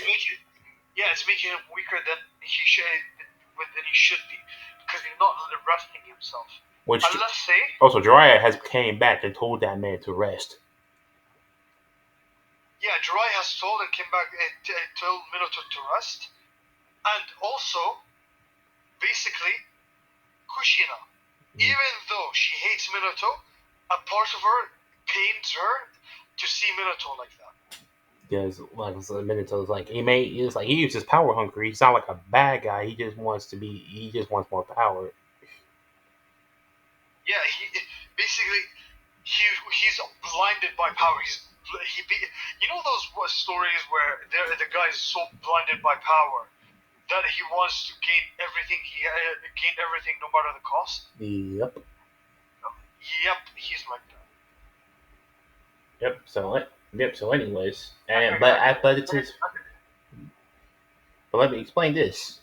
making him weaker than he should be, because he's not resting himself. Which And let's say, also Jiraiya has came back and told that man to rest. yeah, Jiraiya has told and came back and told Minato to rest, and also basically Kushina, even though she hates Minato, a part of her pains her to see Minato like that. Because like Minato's like he's just power hungry. He's not like a bad guy. He just wants more power. Yeah, basically he's blinded by power. You know those stories where the guy is so blinded by power that he wants to gain everything. Gain everything no matter the cost. Yep. Yep, he's like that. Yep. So anyways, but let me explain this.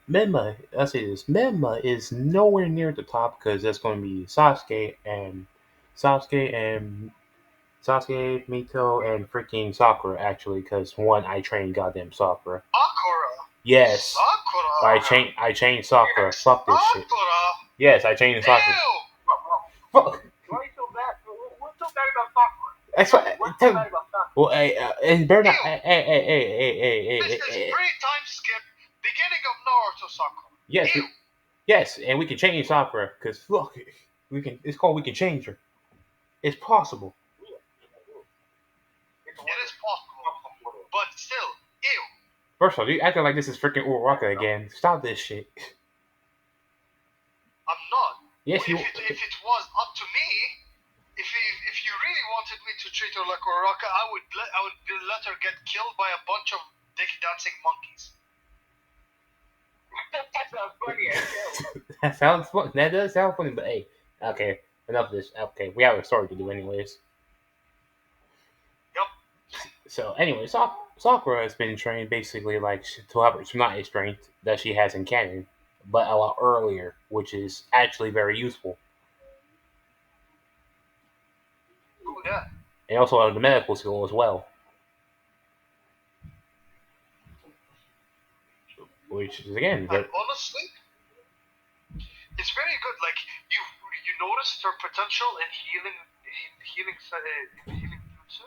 Let's say this. Memma is nowhere near the top because that's going to be Sasuke and Sasuke, Mito, and freaking Sakura. Actually, because one, I trained goddamn Sakura. Sakura. Yes, Sakura. I changed Sakura. Fuck this shit. Sakura. Yes, I changed Sakura. Ew. Fuck. Why are you so bad? What's so bad about Sakura? That's what. What's so bad about Sakura? Well, and better not. This is free time skip. Beginning of Naruto Sakura. Yes, Ew. yes, and we can change Sakura because look, we can. It's called we can change her. It's possible. It is possible, but still, ew. First of all, you acting like this is freaking Uraraka again. Stop this shit. I'm not. Yes, you. If it was up to me, if you really wanted me to treat her like Uraraka, I would let her get killed by a bunch of dick dancing monkeys. That sounds funny as hell. That sounds fun. That does sound funny, but hey, okay, enough of this. Okay, we have a story to do, anyways. Yup. So, anyway, Sakura has been trained basically like to have her tsunade strength that she has in canon, but a lot earlier, which is actually very useful. Ooh, that. And also the medical skill as well, which is again And honestly, it's very good. Like you noticed her potential in healing jutsu,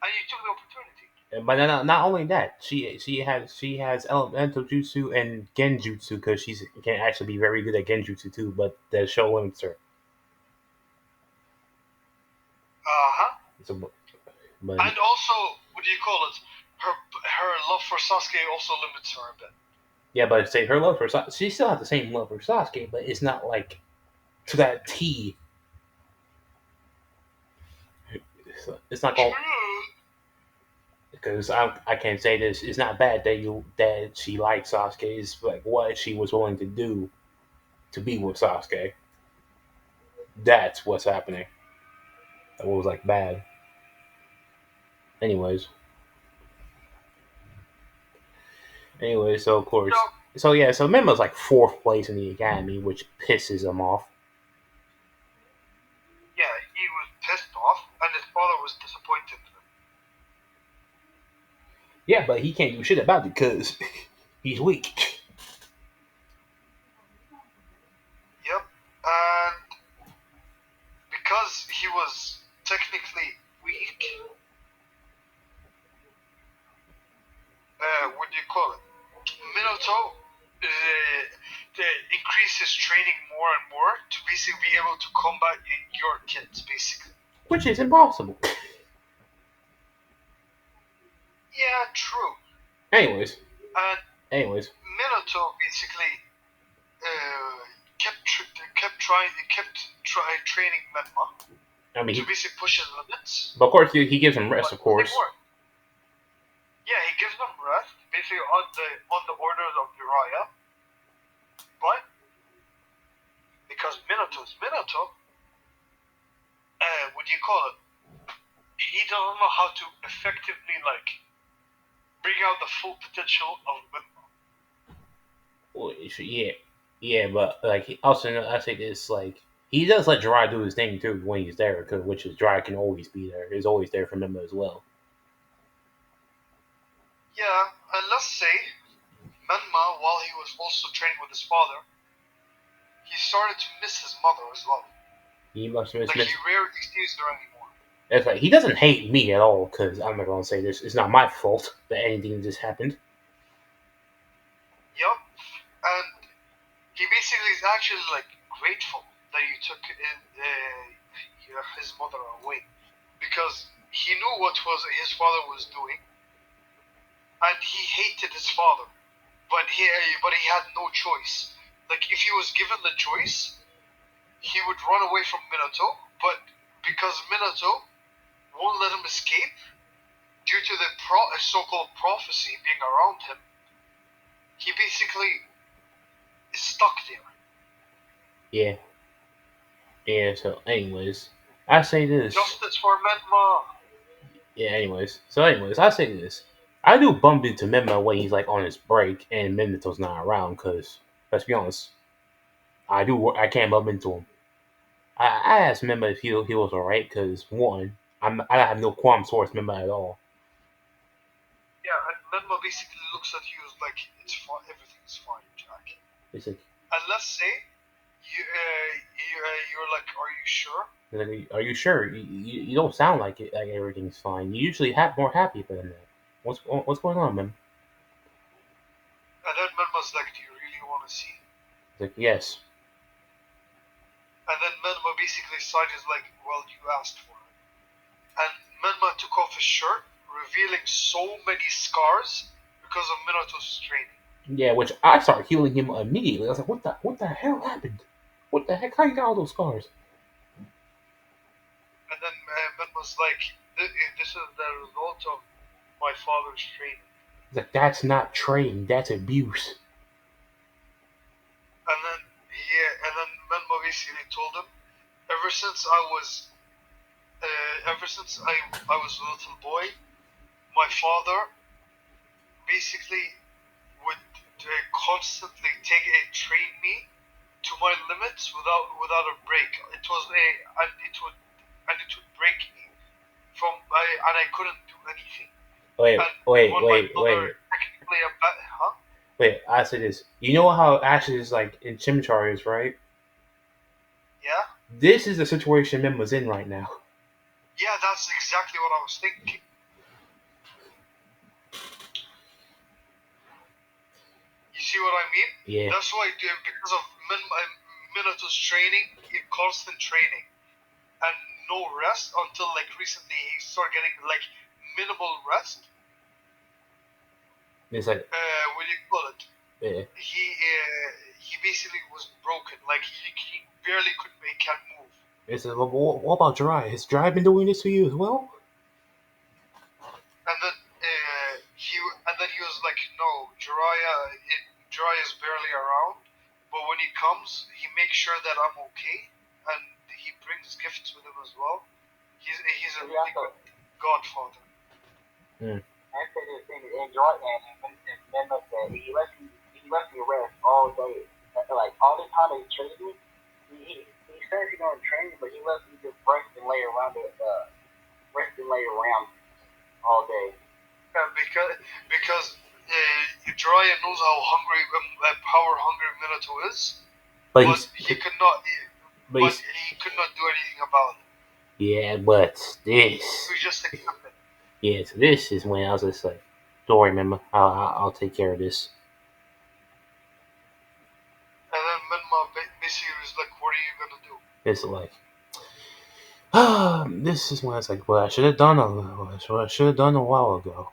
and you took the opportunity. But not only that, she has elemental jutsu and genjutsu because she can actually be very good at genjutsu too. But the show limits her. Uh-huh. So, but And also, what do you call it? Her love for Sasuke also limits her a bit. yeah, but say her love for Sasuke, she still has the same love for Sasuke, but it's not like to that T. It's not going True. because I can't say this. It's not bad that she likes Sasuke. It's like what she was willing to do to be with Sasuke. That's what's happening. That was like bad. Anyways, so of So, course, so yeah, so Memo's like fourth place in the academy, which pisses him off. yeah, he was pissed off, and his father was disappointed in him. Yeah, but he can't do shit about it because he's weak. Yep. And because he was technically weak, what do you call it? Minato increases training more and more to basically be able to combat your kids, basically. Which is impossible. Yeah, true. Anyways, And anyways, Minato basically kept training Menma I mean, to basically push his limits, but of course he gives him rest, but of nothing course. worked. Yeah, he gives them rest, basically on the orders of Jiraiya, but because Minato's Minato, what do you call it? He doesn't know how to effectively bring out the full potential of Menma. Well, yeah, yeah, but like also I think it's like he does let Jiraiya do his thing too when he's there, cause which is Jiraiya can always be there. He's always there for Mema as well. Yeah, and let's say Menma, while he was also training with his father, he started to miss his mother as well. He must miss. Like he rarely sees her anymore. It's like he doesn't hate me at all because I'm not gonna say this. It's not my fault that anything just happened. Yep, and he basically is actually grateful that you took his mother away because he knew what was his father was doing, and he hated his father, but he had no choice. Like if he was given the choice, he would run away from Minato, but because Minato won't let him escape due to the so-called prophecy being around him, he basically is stuck there. Yeah, yeah. So, anyways, I say this. Justice for Menma. Yeah. Anyways, I say this. I do bump into Mema when he's like on his break and Minato's not around. Cause let's be honest, I can't bump into him. I asked Mema if he was alright. Cause one, I have no qualms towards Mema at all. Yeah, and Menma basically looks at you like it's fine, everything's fine, Jack. It's like, And let's say you're like, are you sure? like, are you sure? You don't sound like it. Like everything's fine. You usually have more happy than that. What's going on, man? And then Menma's like, do you really want to see? It's like, yes. And then Menma basically sighed is like, well, you asked for it. And Menma took off his shirt, revealing so many scars because of Minato's training. Yeah, which I started healing him immediately. I was like, what the hell happened? What the heck? How you got all those scars? And then Menma's like, this is the result of my father's training. It's like, that's not training, that's abuse. And then Menma basically told him, ever since I was a little boy, my father basically would constantly train me to my limits without a break. It was and it would break me and I couldn't do anything. Wait, And wait, when my wait, brother wait, technically huh? wait. I say this. You know how Ash is like in Chimchar right? Yeah, This is the situation Mem was in right now. yeah, that's exactly what I was thinking. see what I mean? Yeah. That's why, because of Minato's training, constant training, and no rest until like recently he started getting like minimal rest. It's like, What do you call it? yeah. He basically was broken. Like he barely can move. It's like, what about Jiraiya? Has Jiraiya been doing this to you as well? And then he was like, no, Jiraiya is barely around, but when he comes, he makes sure that I'm okay, and he brings gifts with him as well. He's a really good godfather. I say this thing in Jordan and Memo said he lets me rest all day. Like all the time he's training, he says he's gonna train, but he lets me just rest and lay around all day. Because Jiraiya knows how power hungry Minato is, But he could not. But he could not do anything about it. Yeah, but this. We just accepted. Yeah, so this is when I was just like, don't worry, remember, I'll take care of this. And then Menma basically was like, what are you gonna do? It's like, this is when I was like, well, I should have done a while ago.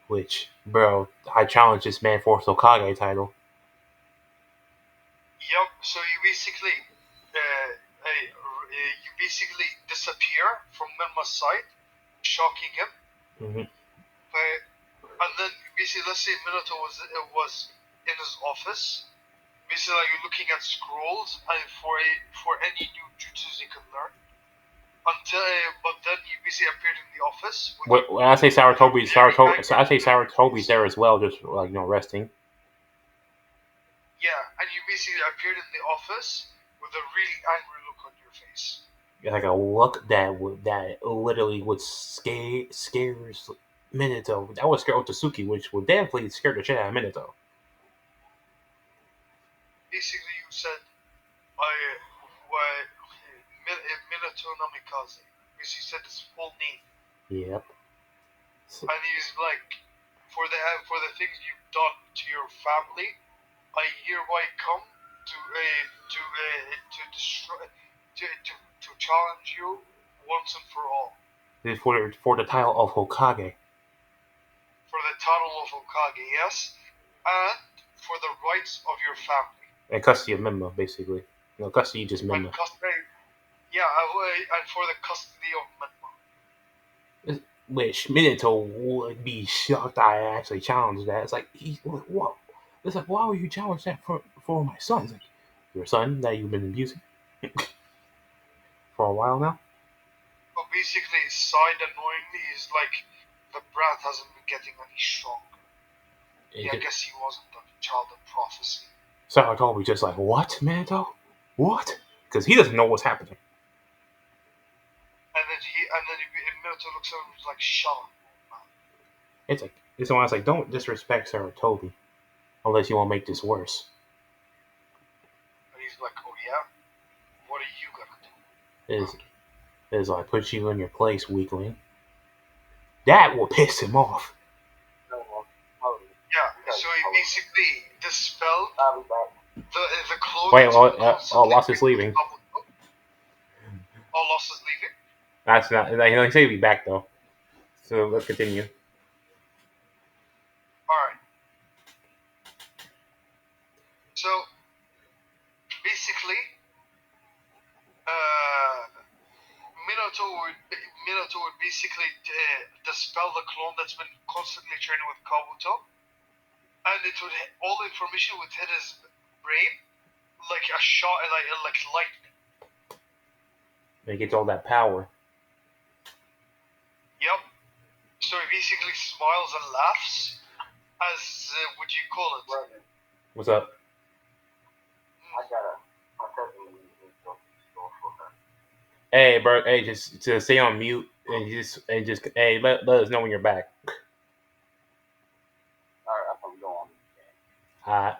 Which, bro, I challenged this man for Hokage title. Yep. So you basically disappear from Menma's side, shocking him. Mm-hmm. And then basically, let's say Minato was in his office. Basically, like you're looking at scrolls and for any new jutsus he could learn. But then he basically appeared in the office. When I say Saratobi's there as well, just like resting. Yeah, and you basically appeared in the office with a really angry look on your face. Like a look that literally would scares Minato. That would scare Otsutsuki, which would definitely scare the shit out of Minato. Basically, you said, Minato Namikaze. Because he said his full name. Yep. And he's like, for the things you've done to your family, I hereby come to destroy to challenge you once and for all. For the title of Hokage. For the title of Hokage, yes, and for the rights of your family. And custody of Menma, basically. No, custody just Menma. And for the custody of Menma. Which Minato would be shocked I actually challenged that. It's like, what? It's like, why would you challenge that for my son? It's like, your son that you've been abusing for a while now? So basically, his side annoyingly is like, the brat hasn't been getting any stronger. I guess he wasn't the child of prophecy. Saratobi just like, what, Minato? What? Because he doesn't know what's happening. And then Minato looks at him and is like, shut up, man. It's when I was like, don't disrespect Saratobi unless you want to make this worse. And he's like, oh yeah? What are you gonna do? Is like, put you in your place, weakling. That will piss him off. Yeah, so he basically dispelled the clothes. Wait, Lost is leaving. Oh, Lost is leaving? That's not. He said he'll be back though. So let's continue. Alright. So basically, Minato would basically dispel the clone that's been constantly training with Kabuto, and all the information would hit his brain like a shot, like lightning. He gets all that power. Yep. So he basically smiles and laughs as, what do you call it? What's up? Hey, bro. Hey, just to stay on mute and just hey, let us know when you're back. Alright, I'm gonna go on. Alright.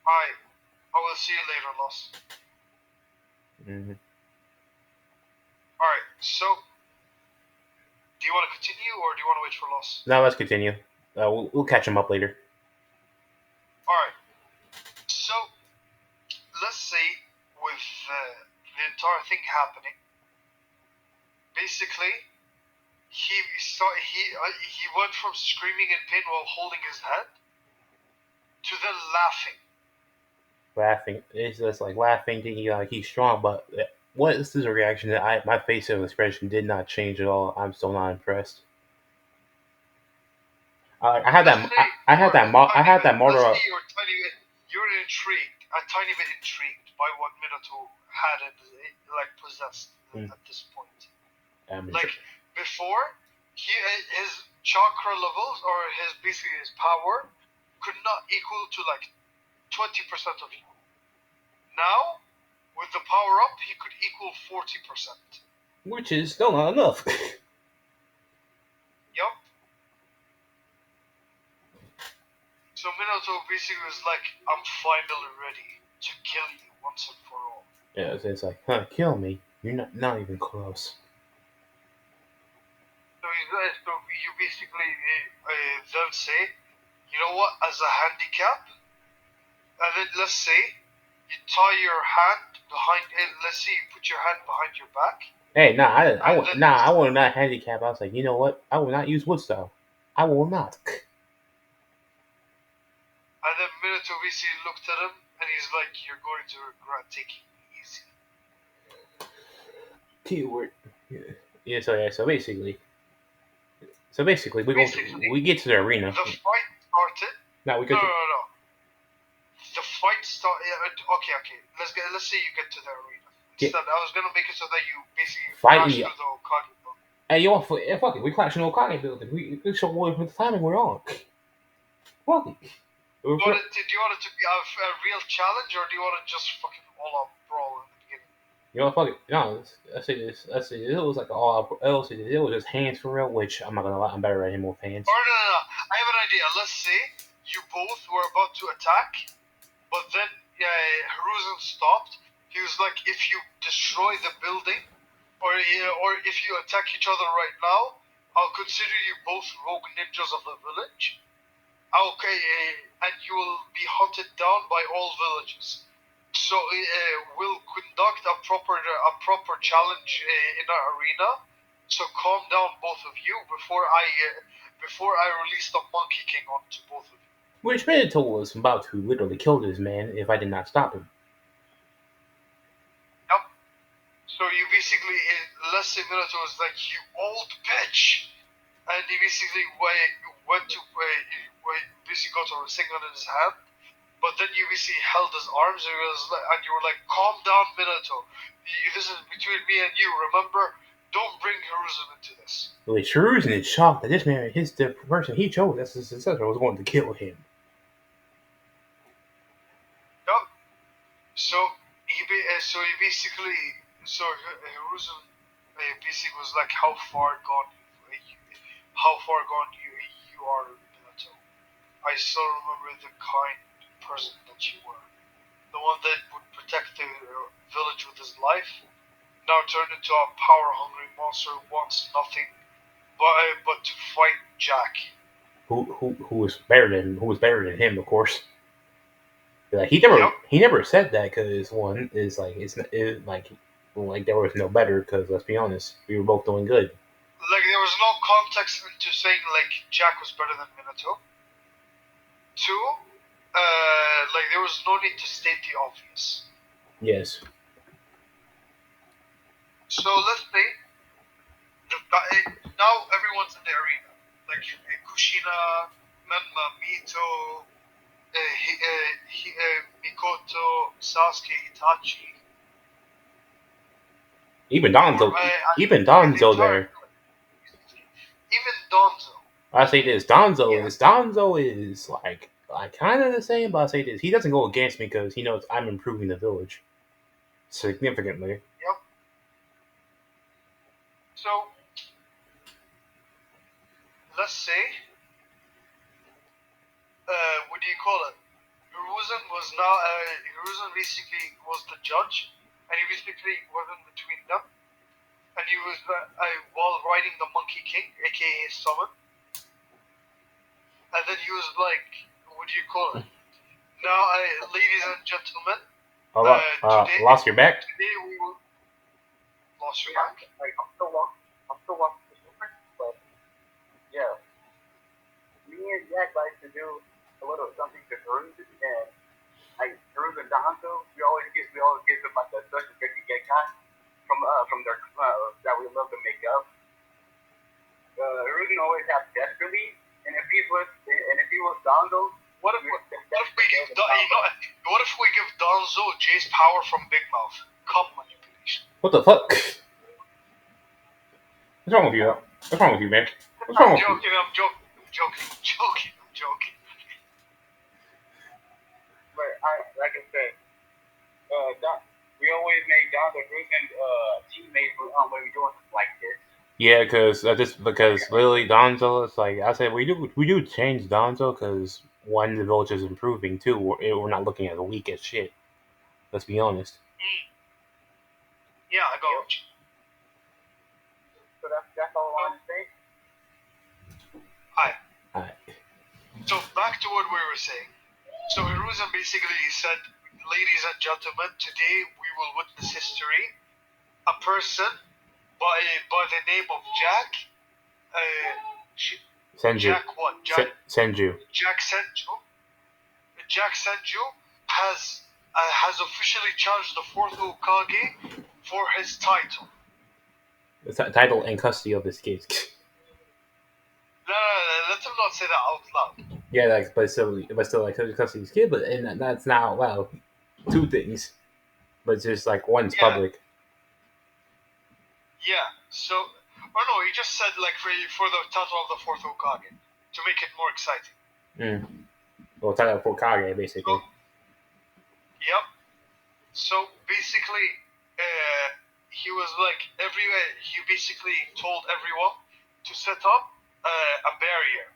I will see you later, Loss. Mm-hmm. Alright, so do you want to continue or do you want to wait for Loss? Now let's continue. We'll catch him up later. Alright, entire thing happening, basically, he went from screaming in pain while holding his head to then laughing. Laughing. It's just like laughing, thinking like he's strong. But what is his reaction? That my facial expression did not change at all. I'm still not impressed. I had Let's that. say I you had were that. a I tiny had bit. that Let's motor. say you're intrigued, a tiny bit intrigued by what Minato had and like possessed at this point. Like before, his chakra levels or his basically his power could not equal to like 20% of you. Now, with the power up, he could equal 40%. Which is still not enough. Yup. So Minato basically was like, I'm finally ready to kill you once and for all. Yeah, it's like, huh, kill me. You're not even close. So you basically then say, you know what, as a handicap, and then let's say you tie your hand behind it. Let's say you put your hand behind your back. Hey, And I will not handicap. I was like, you know what? I will not use wood style. I will not. And then Minato basically looked at him and he's like, you're going to regret taking it easy. Keyword. Yeah. So basically, we get to the arena. The fight started. Now we get No. The fight started. Okay. Let's say you get to the arena. Instead, I was gonna make it so that you basically crash through the Okage building. Hey, yo, fuck it. We crashing the Okage building. We show what the timing we're on. Fuck it. Do you want it to be a real challenge, or do you want to just fucking all out brawl in the beginning? You know, fuck it. No, let's say this. It was like all. Let's say this. It was just hands for real. Which I'm not gonna lie. I'm better at him with hands. Or no. I have an idea. Let's say you both were about to attack, but then Hiruzen stopped. He was like, if you destroy the building, or if you attack each other right now, I'll consider you both rogue ninjas of the village. Okay, and you will be hunted down by all villages. So we'll conduct a proper challenge in our arena. So calm down, both of you, before I release the Monkey King onto both of you. Which Minato was about to literally kill this man if I did not stop him. Yep. So you basically, let's say Minato was like, you old bitch, and he basically went to basically got a Rasengan in his hand. But then you basically held his arms and you were like, calm down, Minato. This is between me and you, remember? Don't bring Hiruzen into this. Really, Hiruzen is shocked that this man, the person he chose as his successor, was going to kill him. Yep. So Hiruzen basically was like, how far gone you are, Minato. I still remember the kind person that you were. The one that would protect the village with his life, now turned into a power-hungry monster who wants nothing but to fight Jack. Who was better than him, of course. Like he never said that because one is like like there was no better because let's be honest, we were both doing good. Like there was no context into saying like Jack was better than Minato. Two, like there was no need to state the obvious. Yes. So let's say now everyone's in the arena, like Kushina, Menma, Mito, Mikoto, Sasuke, Itachi. Even Donzo there. Even Donzo. I say this, Donzo is like kind of the same, but I say this, he doesn't go against me because he knows I'm improving the village significantly. Yep. So let's say, what do you call it? Hiruzen basically was the judge, and he basically was in between them, and he was while riding the Monkey King, aka Summon, and then he was like, what do you call it? Now, ladies and gentlemen, Lost your back? Today we will. lost your Yeah, back? like I'm still walking the super, but yeah, me and Jack like to do a little something to Harun, and like Harun and Donzo, we always give them like a special trick to get caught from their that we love to make up. Harun always have desperately, and if he was Donzo, What if we give what if we give Donzo Jay's power from Big Mouth? Cup manipulation. What the fuck? What's wrong with you? What's wrong with you, man? What's wrong I'm with you? joking, I'm joking. but like I said, we always make Donzo Harun teammates when we doing something like this. Yeah, because literally Donzo, it's like I said, we do change Donzo because one, the village is improving. Two, we're not looking as weak as shit. Let's be honest. Yeah, I got Yep. you. So that's all I want to say. Hi. Alright. So back to what we were saying. So Hiruzen basically said, ladies and gentlemen, today we will witness history. A person by the name of Jack. Senju. Jack what? Senju. Jack Senju. Jack Senju has officially challenged the fourth Hokage for his title. The title and custody of his kids. No, let him not say that out loud. Yeah, like, but still, like custody of his kid. But and that's now two things. But just like one's public. Yeah. So, or no, he just said like for the title of the fourth Hokage to make it more exciting. Well, title for Kage basically. Yep. So basically, he was like he basically told everyone to set up a barrier.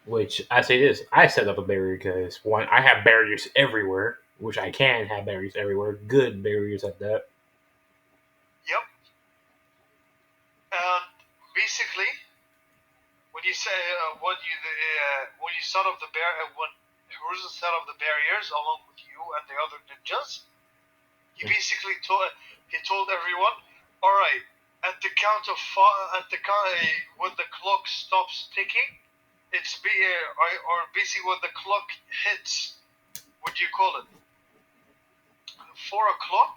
Which I say this, I set up a barrier because one, I have barriers everywhere, which I can have barriers everywhere, good barriers at that. Yep. And basically, when you say when you set up the when Hiruzen set up the barriers along with you and the other ninjas, he basically told everyone, all right, at the count of when the clock stops ticking, or basically when the clock hits, what do you call it? 4 o'clock.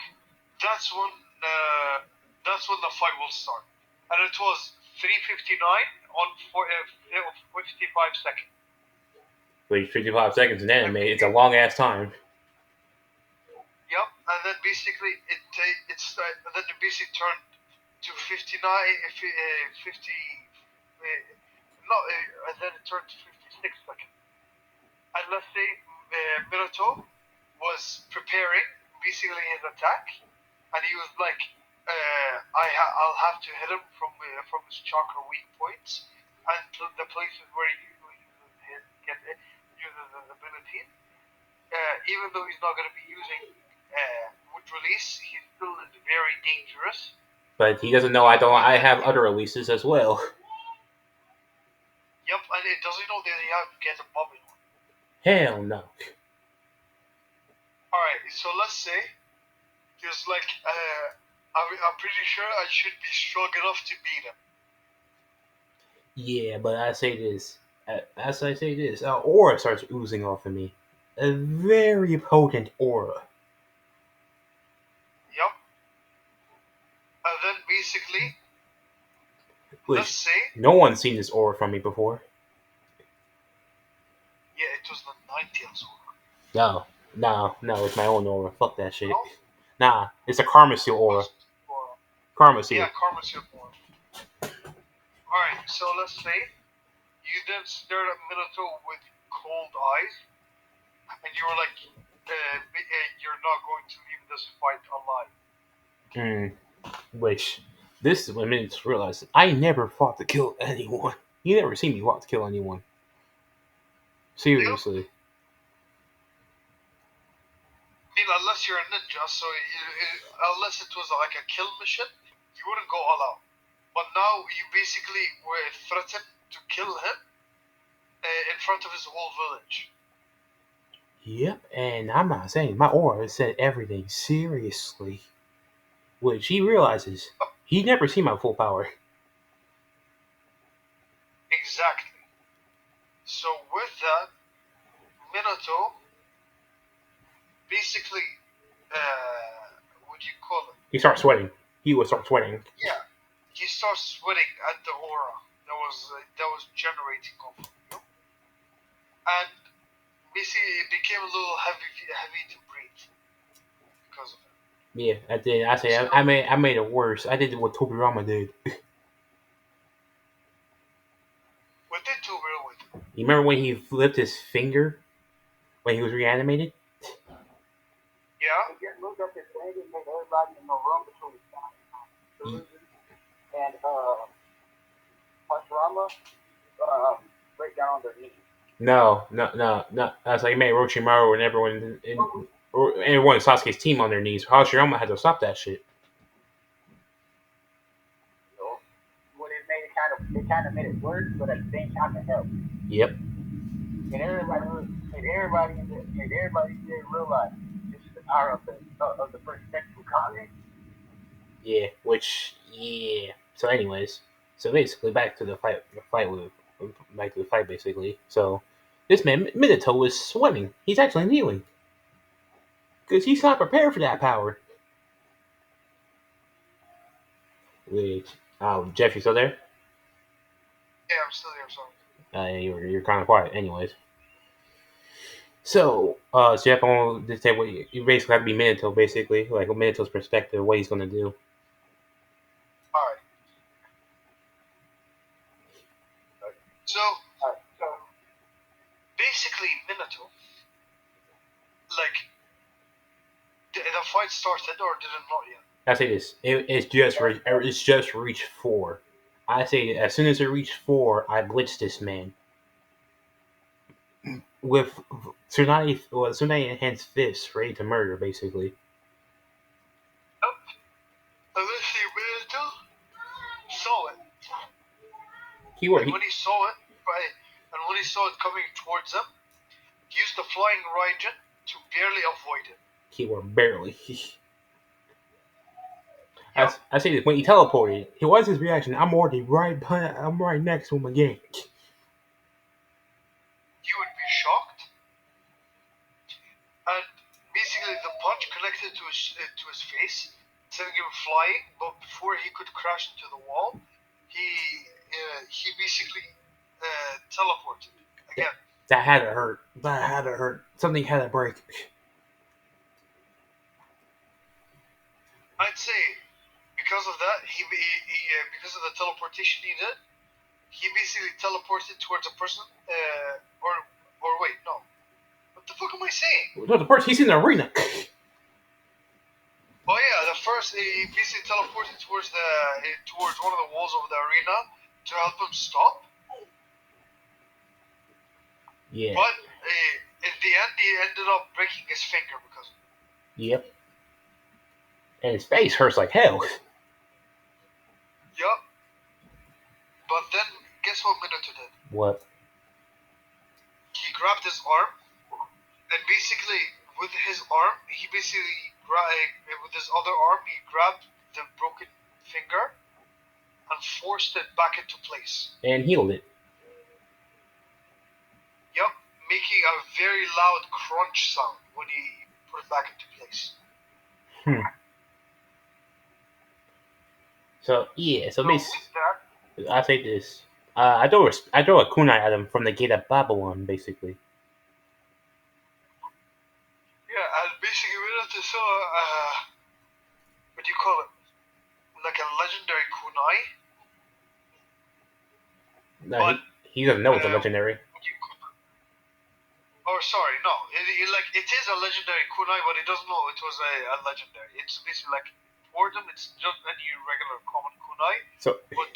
That's when the fight will start, and it was 3:59 on 55 seconds. Which 55 seconds in anime, it's a long ass time. Yep, and then basically it basically turned to 59, 50, and then it turned to 56 seconds. And let's say Minato was preparing basically his attack, and he was like, I'll have to hit him from his chakra weak points and the places where he usually uses his abilities. Even though he's not going to be using wood release, he still is very dangerous. But he doesn't know I have other releases as well. Yep, and it doesn't know that he has to get a bombing one. Hell no. Alright, so let's say there's like I'm pretty sure I should be strong enough to beat him. Yeah, but as I say this, aura starts oozing off of me. A very potent aura. Yep. And then basically, Which let's say no one's seen this aura from me before. yeah, it was the Ninetales aura. No, it's my own aura. Fuck that shit. No? Nah, it's a Karma Seal aura. Karma Seal. Yeah, Karma Seal aura. Alright, so let's say you then stared at Minato with cold eyes, and you were like, you're not going to leave this fight alive. Which this is when minutes realize I never fought to kill anyone. You never seen me fought to kill anyone. Seriously. I mean, unless you're a ninja, so unless it was like a kill mission, you wouldn't go all out. But now you basically were threatened to kill him in front of his whole village. Yep, and I'm not saying my aura said everything seriously. which he realizes he never seen my full power. Exactly. So with that, Minato basically, what do you call it? He starts sweating. He would start sweating. Yeah, he starts sweating at the aura that was generating off of you, and basically it became a little heavy to breathe because of it. Yeah, I did. I say So I made it worse. I did what Tobirama did. what did Tobirama do? You remember when he flipped his finger when he was reanimated? Yeah, He just moved up his leg and made everybody in the room between and Hashirama break down on their knees. No. That's like he made Orochimaru and everyone in Sasuke's team on their knees. Hashirama had to stop that shit. So when it kind of made it worse, but at the same time it helped. Yep. And everybody did realize this is the power of the first sexual comment. Yeah. So, anyways, basically back to the fight. Back to the fight, basically. So, this man Minato was sweating. He's actually kneeling because he's not prepared for that power. Which, Jeff, you still there? yeah, I'm still here. Sorry. You're kind of quiet, anyways. So, Jeff, I want to say what you basically have to be Minato, basically, like Minato's perspective, what he's gonna do. All right. So So basically, Minato, like, the fight started or did it not yet? I say this, it's just reached 4. I say as soon as it reached 4, I blitzed this man with Tsunade enhanced fists, ready to murder, basically. Nope. Eventually, Minato saw it, Keyword, and when he saw it, right, and when he saw it coming towards him, he used the flying Raijin to barely avoid it. keyword barely. Yup. I say this when he teleported. He was his reaction. I'm right next to him again. You would be shocked, and basically the punch connected to his face, sending him flying. But before he could crash into the wall, he basically teleported again. That had to hurt. That had to hurt. Something had to break. I'd say because of that, because of the teleportation he did, he basically teleported towards a person. Or wait, no. What the fuck am I saying? No, the first he's in the arena. Oh yeah, the first he basically teleported towards one of the walls of the arena to help him stop. Yeah. But in the end, he ended up breaking his finger because of it. Yep. And his face hurts like hell. Yup. But then, guess what Minato did? What? He grabbed his arm, and basically, with his arm, with his other arm, he grabbed the broken finger and forced it back into place. And healed it. Yup, making a very loud crunch sound when he put it back into place. So yeah. So with basically, that, I say this. I throw a kunai at him from the gate of Babylon, basically. yeah, and basically Minato saw, what do you call it? Like a legendary kunai. No, But he doesn't know it's a legendary. Oh, sorry, no. It is a legendary kunai, but he doesn't know it was a legendary. It's basically like for them, it's just any regular common kunai. So, but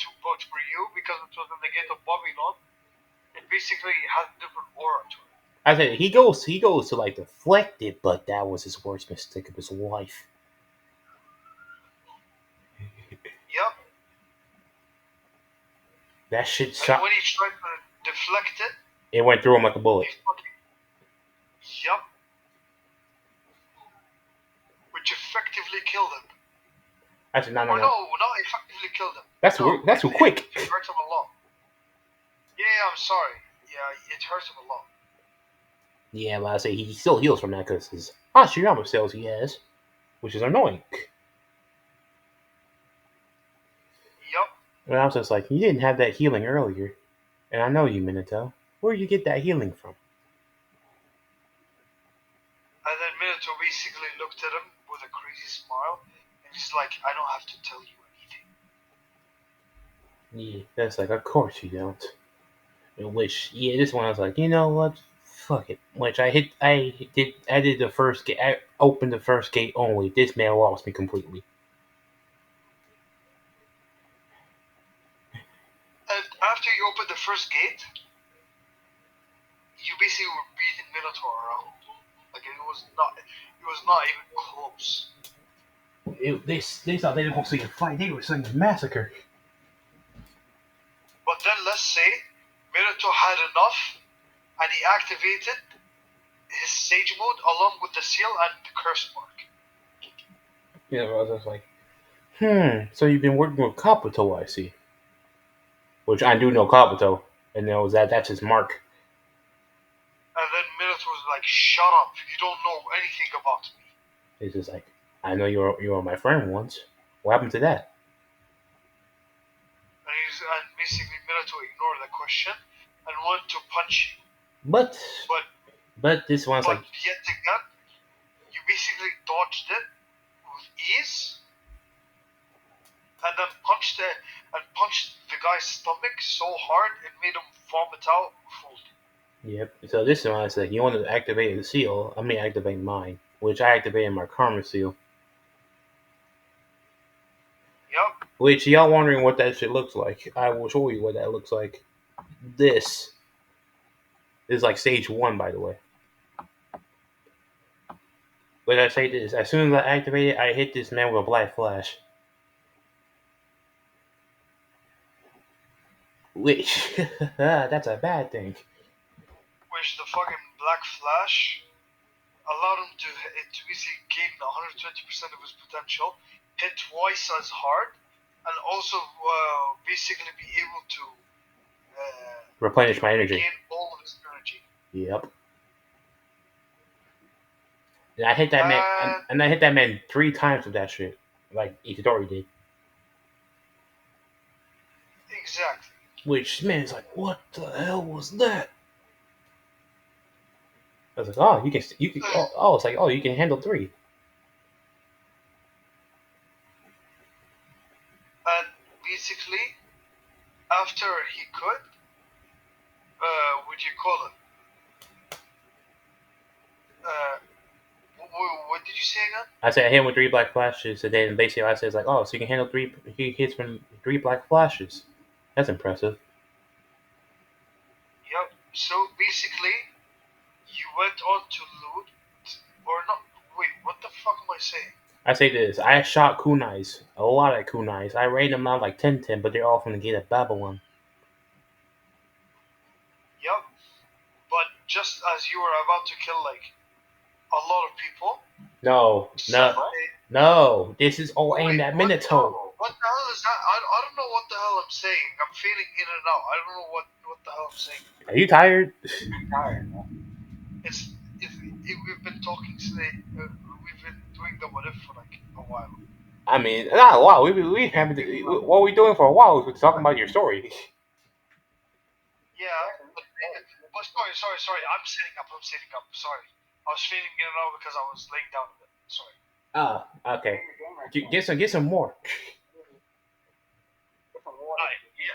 for you, because it was in the gate of Babylon, it basically has a different aura to it. I say he goes to like deflect it, but that was his worst mistake of his life. Yep. That shit And shot. when he tried to deflect it, It went through him like a bullet. Yep. Which effectively killed him. I said, no, no, Or no. no, not effectively killed him. That's No, that's too quick. it hurt him a lot. Yeah, I'm sorry. Yeah, it hurt him a lot. Yeah, but I say he still heals from that because his Hashirama cells he has, which is annoying. Yup. And I was just like, you didn't have that healing earlier, and I know you, Minato. Where did you get that healing from? And then Minato basically looked at him with a crazy smile, and he's like, I don't have to tell you anything. Yeah, that's like, of course you don't. In which, yeah, this one I was like, you know what? Fuck it. Which I did the first gate. I opened the first gate only. This man lost me completely. And after you opened the first gate, you basically were beating Minotaur around. Like it was not even close. They thought they didn't want to see a fight. They were saying a massacre. But then let's say Minotaur had enough, and he activated his Sage mode along with the seal and the curse mark. You know, I was just like, so you've been working with Kabuto, I see. Which I do know Kabuto, and knows that's his mark. And then Minotaur was like, "Shut up! You don't know anything about me." It's just like, I know you were my friend once. What happened to that? And basically Minotaur ignored the question and went to punch you. But But this one's like, yet again, you basically dodged it with ease, and then punched the guy's stomach so hard it made him vomit out food. yep. So this one's like, you want to activate the seal? I'm gonna activate mine, which I activated my karma seal. Yep. Which y'all wondering what that shit looks like? I will show you what that looks like. This is like stage 1, by the way. But I say this: as soon as I activate it, I hit this man with a black flash. Which that's a bad thing. Which the fucking Black Flash allowed him to basically gain 120% of his potential, hit twice as hard, and also basically be able to Replenish my energy. regain all of his energy. Yep. And I hit that man, and I hit that man 3 times with that shit, like Itadori did. Exactly. Which man's like, what the hell was that? I was like, oh, you can. Oh, it's like, oh, you can handle 3. And basically, after he could, what do you call it? What did you say again? I said I hit him with 3 black flashes, and then basically I said like, oh, so you can handle 3 hits from 3 black flashes. That's impressive. Yep. So basically, you went on to loot, or not? Wait, what the fuck am I saying? I say this: I shot kunais, a lot of kunais. I rated them out like 10-10, but they're all from the gate of Babylon. Yep. But just as you were about to kill like a lot of people. No. No. This is all aimed at Minato. What the hell is that? I don't know what the hell I'm saying. I'm fading in and out. I don't know what the hell I'm saying. Are you tired? We've been talking today. We've been doing the what if for like a while. I mean, not a while. We haven't. What we doing for a while? We're talking about your story. Yeah, but sorry. I'm sitting up. Sorry, I was fading in and out because I was laying down a bit. Sorry. Okay. Get some more. Yeah.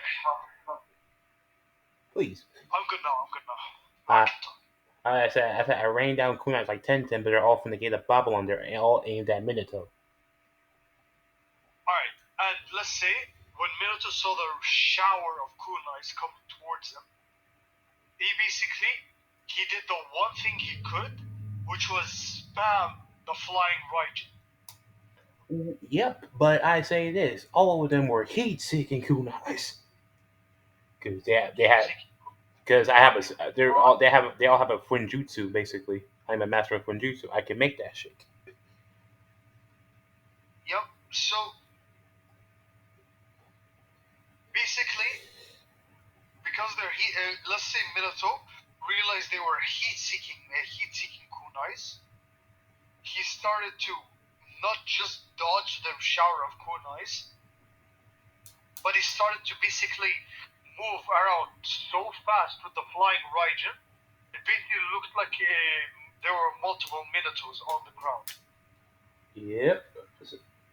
Please. I'm good now. I said I rained down kunais like 10-10, but they're all from the gate of Babylon. They're all aimed at Minato. Alright, and let's say when Minato saw the shower of kunais coming towards him, he did the one thing he could, which was spam the flying Raijin. Yep, but I say this: all of them were heat-seeking kunais. Because they have because I have they all have a funjutsu basically. I'm a master of funjutsu. I can make that shit. Yep. So Basically, because they're heat, let's say Minato realized they were heat-seeking kunais, he started to not just dodge the shower of kunais, but he started to basically move around so fast with the flying Raijin. It basically looked like there were multiple Minatos on the ground. Yep.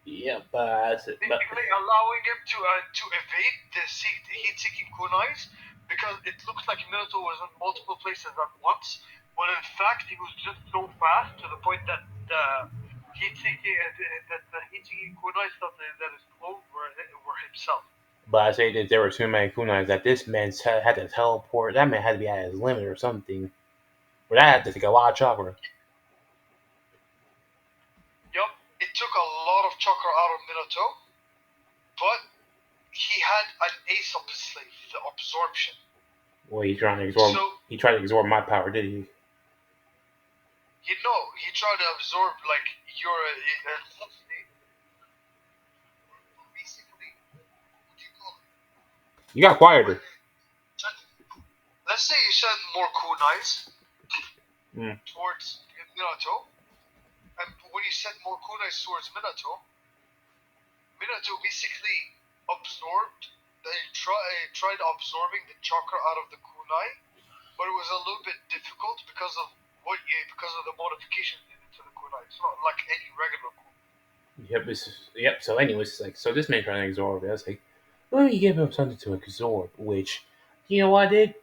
Yep. Basically allowing him to evade the heat-seeking kunais, because it looked like Minato was in multiple places at once, when in fact he was just so fast to the point that the heat-seeking kunais thought that his clothes were himself. But I say that there were too many kunais that this man had to teleport. That man had to be at his limit or something. But that had to take a lot of chakra. Yup, it took a lot of chakra out of Minato, but he had an ace up his sleeve, the absorption. Well, he tried to absorb. So, He tried to absorb my power, did he? you know, he tried to absorb like your basically, what do you call it? You got quieter. Let's say you send more kunais Mm. towards Minato, and when you send more kunais towards Minato basically absorbed. They tried absorbing the chakra out of the kunai, but it was a little bit difficult because of the modifications needed to the kunai. It's not like any regular kunai. Yep. So, anyways, so this man trying to absorb it. I was like, let me give him something to absorb. Which, you know what I did?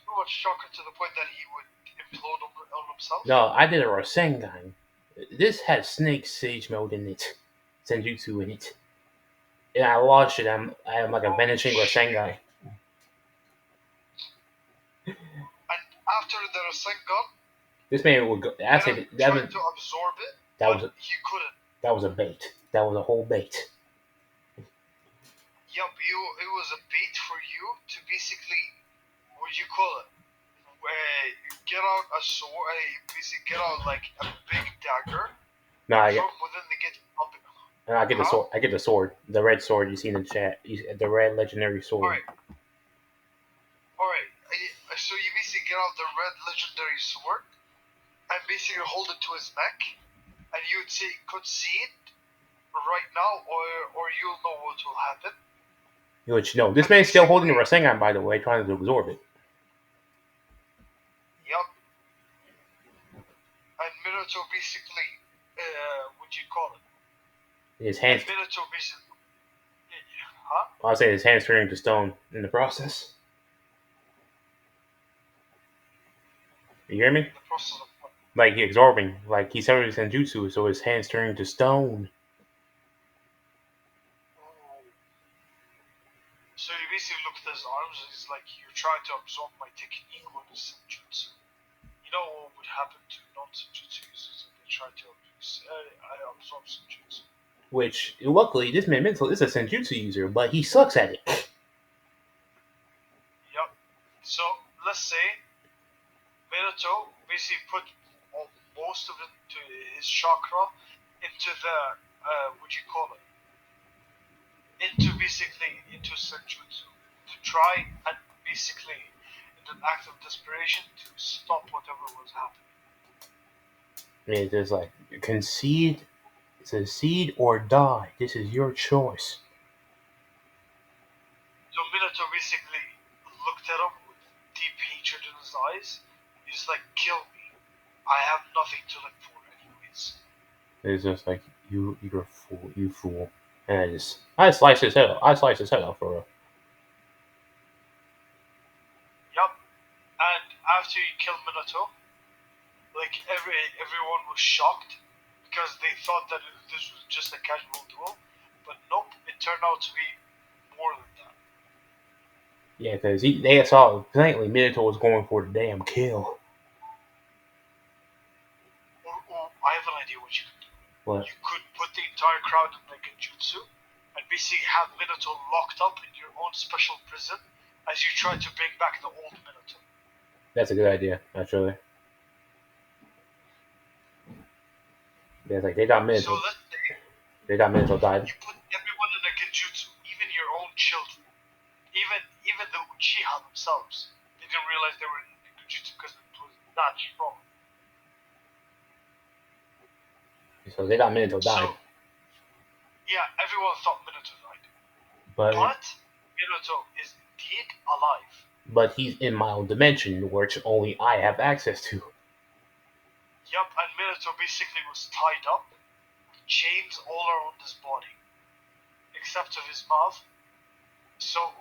Too much chakra to the point that he would implode on himself. No, I did a Rasengan. This had Snake Sage mode in it, Senjutsu in it, and I launched it. I'm like a vanishing Rasengan. And after the Rasengan, This man would go. I said tried to absorb it, that was he couldn't. That was a bait. That was a whole bait. Yup, it was a bait for you to basically, what do you call it? Get out a sword, basically get out like a big dagger. No, from within the get up. And I get the sword. I get the sword, the red sword you see in the chat. The red legendary sword. All right. So you basically get out the red legendary sword and basically hold it to his neck, and you could see it right now, or you'll know what will happen. Which no, this man's still holding the Rasengan, by the way, trying to absorb it. Yup. And Minato basically, what do you call it? His hands. Minato basically. Huh? I'll say his hands turning to stone in the process. You hear me? The process of what? Like he absorbing, like he's starting senjutsu, so his hands turning to stone. So you basically look at his arms and he's like, you're trying to absorb my technique with the senjutsu. You know what would happen to non-senjutsu users if they try to absorb senjutsu? Which, luckily, this man Mental is a senjutsu user, but he sucks at it. Yep. So, let's say Minato basically put most of it to his chakra into the, what do you call it? Into senjutsu. To try and basically, in an act of desperation, to stop whatever was happening. It's just like, succeed or die. This is your choice. So Minato basically looked at him with deep hatred in his eyes. He's like, kill me. I have nothing to live for anyways. It's just like, you're a fool, you fool. And I sliced his head off for real. Yup. And after he killed Minato, like everyone was shocked because they thought that this was just a casual duel, but nope, it turned out to be more than that. Yeah, because they saw plainly Minato was going for the damn kill. I have an idea what you could do. What? You could put the entire crowd in like a jutsu and basically have Minato locked up in your own special prison as you try to bring back the old Minato. That's a good idea, actually. Yeah, it's like they got Minato. So let's say They got Minato died. you put everyone in a genjutsu themselves. They didn't realize they were in ninjutsu because it was that strong. So they thought Minato died. So, yeah, everyone thought Minato died. But Minato is indeed alive. but he's in my own dimension, which only I have access to. Yup, and Minato basically was tied up with chains all around his body, except of his mouth. So,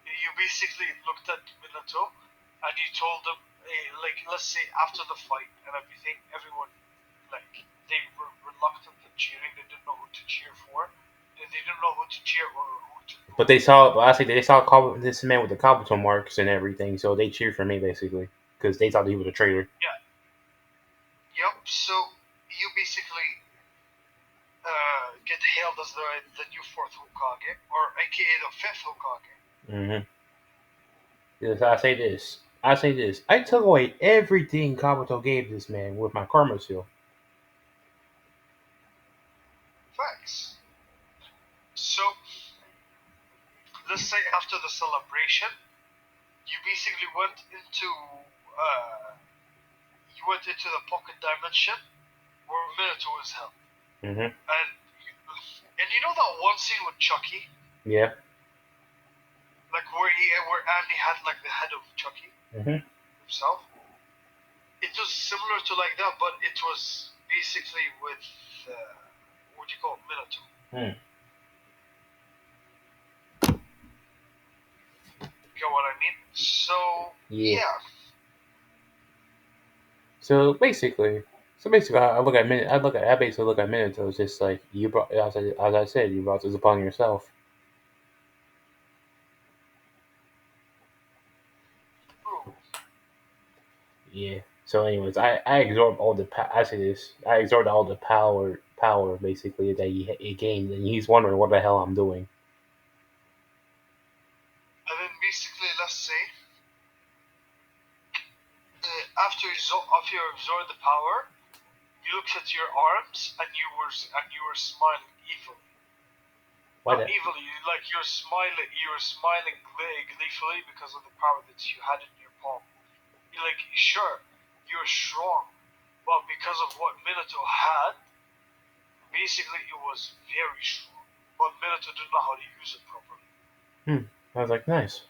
you basically looked at Minato and you told him, like, let's say after the fight and everything, everyone, like, they were reluctant in cheering. They didn't know who to cheer for. They didn't know who to cheer or who to. But they saw, this man with the Kabuto marks and everything, so they cheered for me basically because they thought he was a traitor. Yeah. Yup. So you basically get hailed as the new fourth Hokage, or AKA the fifth Hokage. Mm-hmm. Because I say this. I took away everything Kabuto gave this man with my karma seal. Facts. So let's say after the celebration, you basically went into the pocket dimension where Minato was held. Mm-hmm. And you know that one scene with Chucky, Yeah. like where Andy had like the head of Chucky Mm-hmm. himself. It was similar to like that, but it was basically with what do you call it, Minato. Hmm. You know what I mean? So yeah. So basically, I basically look at Minato as just like you brought, as I said, you brought this upon yourself. Ooh. Yeah. So, anyways, I absorbed all the I say this. I absorbed all the power basically that he gained, and he's wondering what the hell I'm doing. And then basically, let's say after you absorbed the power, you looked at your arms and you were smiling evilly. Why Not that? evilly, like you're smiling gleefully because of the power that you had in your palm. You're like, sure, you're strong, but because of what Minato had, basically it was very strong. But Minato didn't know how to use it properly. I was like, nice.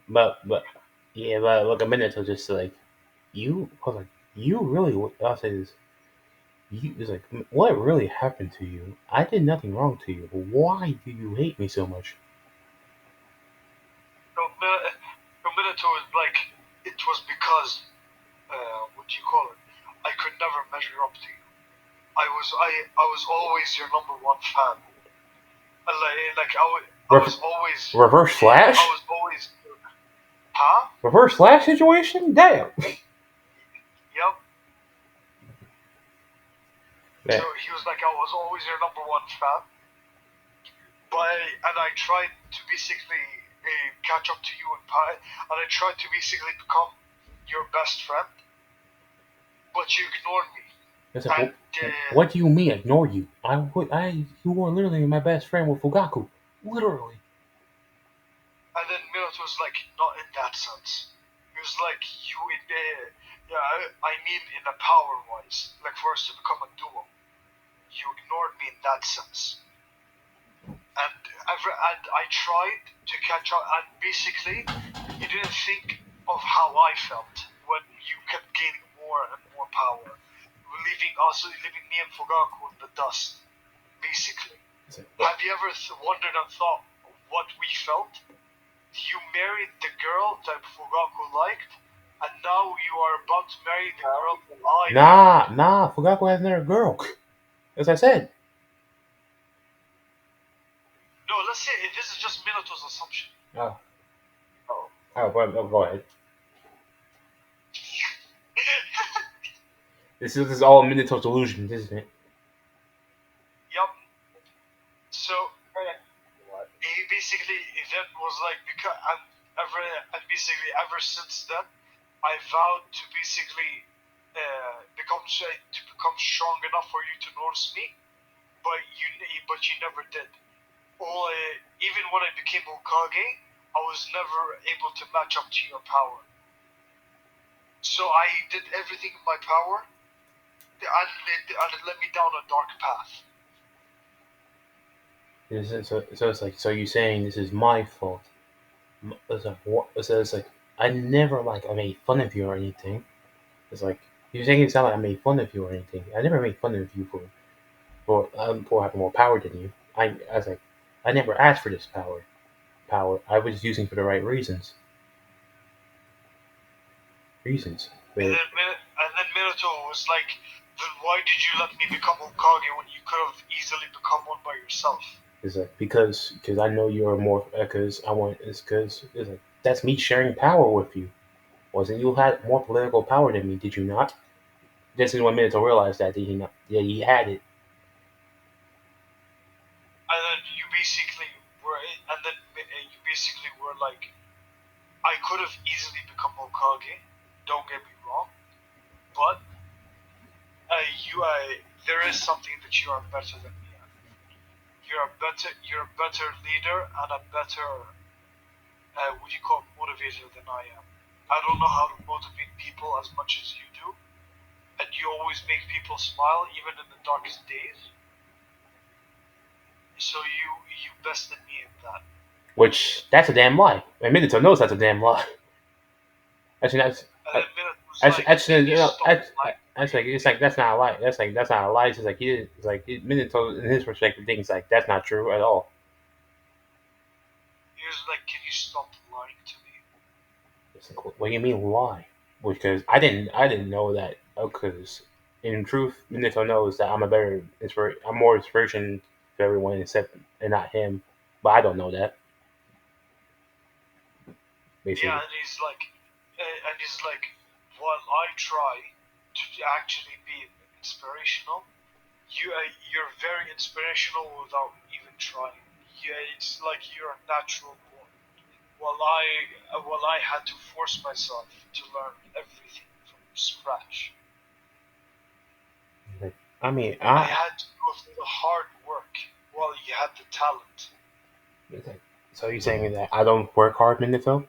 But yeah, but look, a Minato just like you. I was like, you really? I'll say this. You was like, what really happened to you? I did nothing wrong to you. Why do you hate me so much? So Minato is like, it was because, what do you call it? I could never measure up to you. I was always your number one fan. I was always Reverse Flash. I was always, huh? Reverse Flash situation. Damn. Yep. Man. So he was like, I was always your number one fan, and I tried to basically catch up to you and I tried to basically become your best friend, but you ignored me. Like, what do you mean ignore you? You were literally my best friend with Fugaku, literally. And then Minato was like, not in that sense. He was like, I mean in a power wise, like for us to become a duo. You ignored me in that sense. And I tried to catch up, and basically, you didn't think of how I felt when you kept gaining more and more power, leaving me and Fugaku in the dust, basically. Have you ever wondered and thought what we felt? You married the girl that Fugaku liked, and now you are about to marry the girl I married. Nah, Fugaku has another girl. As I said. No, let's say this is just Minato's assumption. Oh, go ahead. This is all Minato's illusion, isn't it? Yup. So he basically then was like, because and basically ever since then, I vowed to basically become strong enough for you to notice me, but you never did. Even when I became Hokage, I was never able to match up to your power. So I did everything in my power, and it led me down a dark path. So it's like, so you're saying this is my fault. It's like, what? So it's like, I never, like, I made fun of you or anything. It's like, you're saying it sound like I made fun of you or anything. I never made fun of you for having more power than you. I was like, I never asked for this power. I was using for the right reasons. And But then, Minato was like, then why did you let me become Hokage when you could have easily become one by yourself? it's like, because I know you're more, because I want, it's because it's like, that's me sharing power with you. Wasn't you had more political power than me? Did you not? This is 1 minute to realize that did he not? Yeah, he had it. And then you basically were like, I could have easily become Hokage. Don't get me wrong, but there is something that you are better than me at. You're a better leader and a better, what do you call it, motivator than I am. I don't know how to motivate people as much as you do, and you always make people smile even in the darkest days. So you bested me in that. Which that's a damn lie. And Minato knows that's a damn lie. Actually, And uh, then Minute was actually, like, "Can you stop lying to that's me?" like, it's like that's not a lie. That's not a lie. It's just like he it's like Minato in his perspective thinks like that's not true at all. He was like, "Can you stop lying to me?" It's like, what do you mean lie? Because I didn't know that. Because in truth, Minato knows that I'm more inspiration to everyone except and not him. But I don't know that Yeah, basically. and he's like, while I try to actually be inspirational, you're very inspirational without even trying. Yeah, it's like you're natural born. While I had to force myself to learn everything from scratch. Like, I mean, I had to go through the hard work while you had the talent. it's like, so you're saying that I don't work hard, Minato? And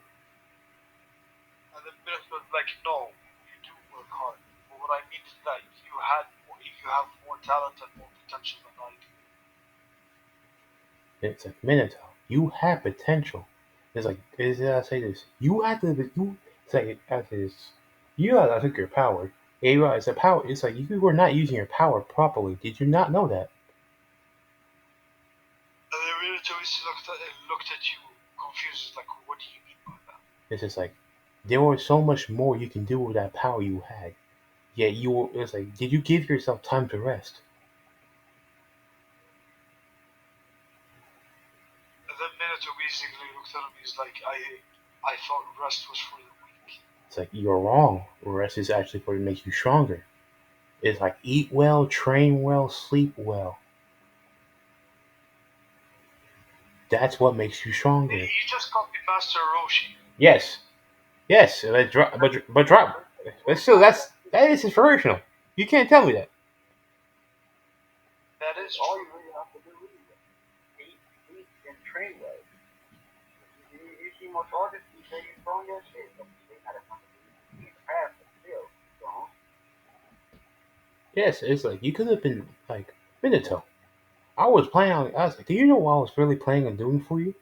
the Minute was like, no, you do work hard. But what I mean is that you have more talent and more potential than I do. It's like, Minato, you had potential. It's like, is I say this? You had to. You it's like, I say this. You I took your power. Yeah, you realize the power. It's like you were not using your power properly. Did you not know that? And the Minute looked at you confused, like, what do you mean by that? It's just like there was so much more you can do with that power you had. Yet you were. It's like, did you give yourself time to rest? And then Minute basically looked at him. He's like, I thought rest was for the weak. It's like you're wrong. Rest is actually for to make you stronger. It's like eat well, train well, sleep well. That's what makes you stronger. He just copied Master Roshi. Yes, yes, but drop. But still, that is inspirational. You can't tell me that. That is All true. you really have to do is eat and train well. You see most artists, you say you're strong as shit. They gotta come to eat fast but still strong. Yes, it's like you could have been like Minato. I was planning on. I was like, do you know what I was really planning on doing for you?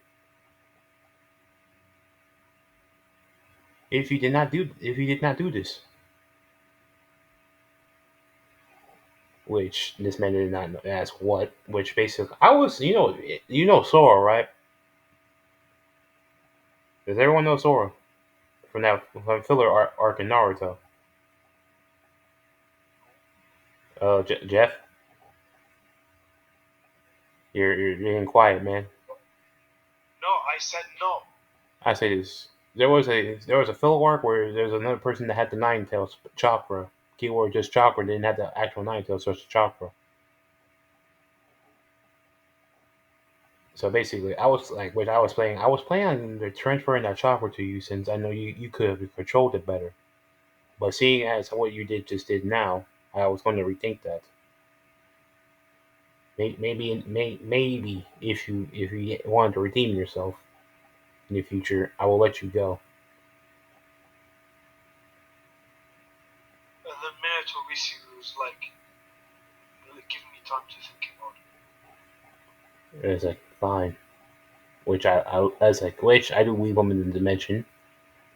If you did not do this, which this man did not ask what, which basically I was, you know Sora, right? Does everyone know Sora from filler arc in Naruto? Jeff, you're being quiet, man. No, I said no. I say this. There was a filler arc where there's another person that had the nine tails chakra. Keyword just chakra. Didn't have the actual nine tails, so it's chakra. So basically, I was like, which I was playing. I was planning on transferring that chakra to you since I know you could have controlled it better. But seeing as what you did now, I was going to rethink that. Maybe if you wanted to redeem yourself, in the future, I will let you go. And the minute basically was like, give me time to think about it. And it's like, fine. Which I was like, which I do leave him in the dimension.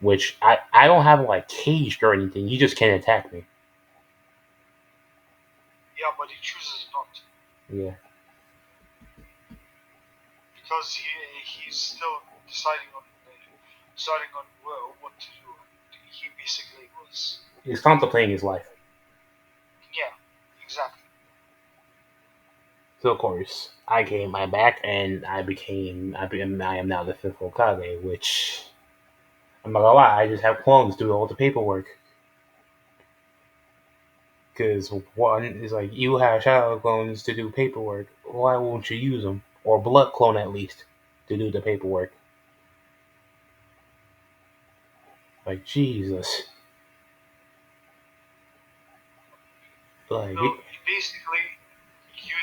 Which I don't have him like caged or anything. He just can't attack me. Yeah, but he chooses not to Yeah. because he's still deciding on what to do. And he basically was, He's contemplating his life. yeah, exactly. So of course, I gained my back, and I am now the fifth Hokage. Which I'm not gonna lie, I just have clones do all the paperwork. Because one is like, you have shadow clones to do paperwork. Why won't you use them, or blood clone at least, to do the paperwork? Like Jesus, like So basically, you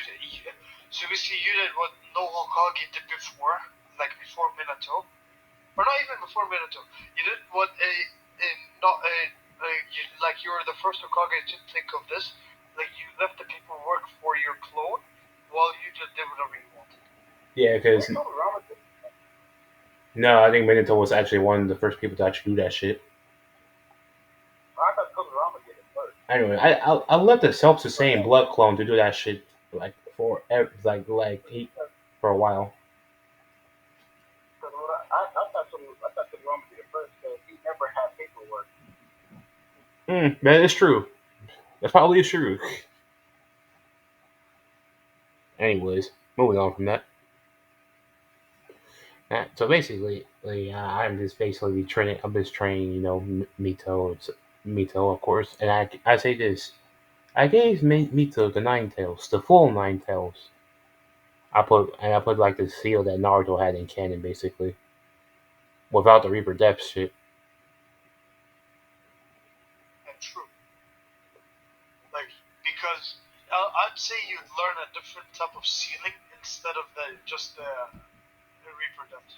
so basically you did what no Hokage did before, like before Minato, or not even before Minato. You did what a not you were the first Hokage to think of this. Like you left the paperwork for your clone, while you just did whatever you wanted. yeah, because no, I think Minato was actually one of the first people to actually do that shit. I thought Todorama did it first. Anyway, I left the self same blood clone to do that shit like for for a while. Because I thought Todorama did it first because he never had paperwork. That is true. That probably is true. Anyways, moving on from that. So basically, I'm just basically training. I'm just training, Mito, of course. And I say this: I gave Mito the nine tails, the full nine tails. I put like the seal that Naruto had in canon, basically, without the Reaper Depth shit. And true, like because I'd say you'd learn a different type of ceiling instead of the Reaper Depth.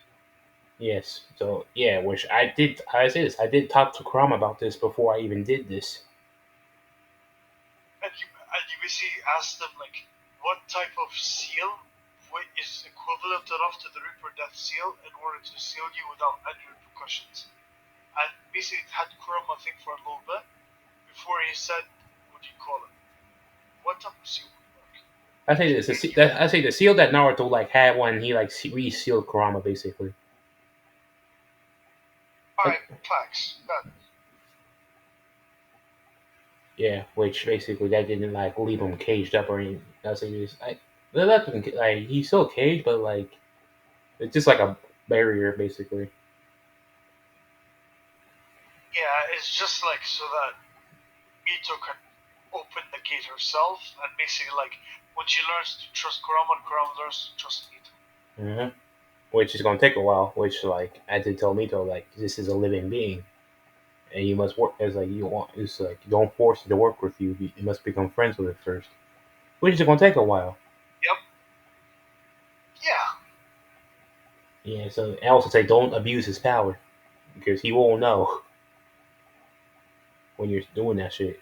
Yes. So yeah, which I did. I say this. I did talk to Kram about this before I even did this. And you basically ask them like what type of seal is equivalent enough to the Reaper Death seal in order to seal you without any repercussions. And basically it had Kurama think for a little bit before he said, what do you call it? What type of seal would work? I say this. I say the seal that Naruto like had when he like resealed Kurama, basically. Alright, facts. Yeah, which basically that didn't like leave him caged up or anything. That's like just they left him like he's still caged, but like it's just like a barrier basically. Yeah, it's just like so that Mito can open the gate herself and basically like when she learns to trust Kurama and Kurama learns to trust Mito. hmm Which is gonna take a while. Which like I did tell Mito like this is a living being, and you must work as like you want. It's like you don't force it to work with you. You must become friends with it first, which is gonna take a while. Yep. Yeah. Yeah. So I also say don't abuse his power because he won't know when you're doing that shit.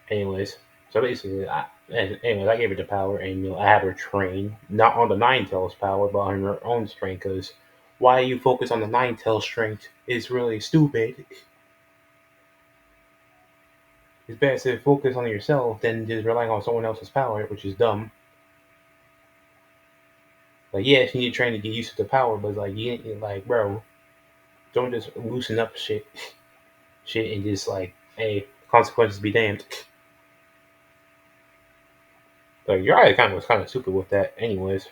Anyways, so basically, I gave her the power, and I have her train not on the Nine Tails power, but on her own strength. Because why you focus on the Nine Tails strength is really stupid. It's better to focus on yourself than just relying on someone else's power, which is dumb. Like, yes, you need to train to get used to the power, but like, like, bro, don't just loosen up shit, and just like, hey, consequences be damned. Like, your eye kind of was kind of stupid with that, anyways.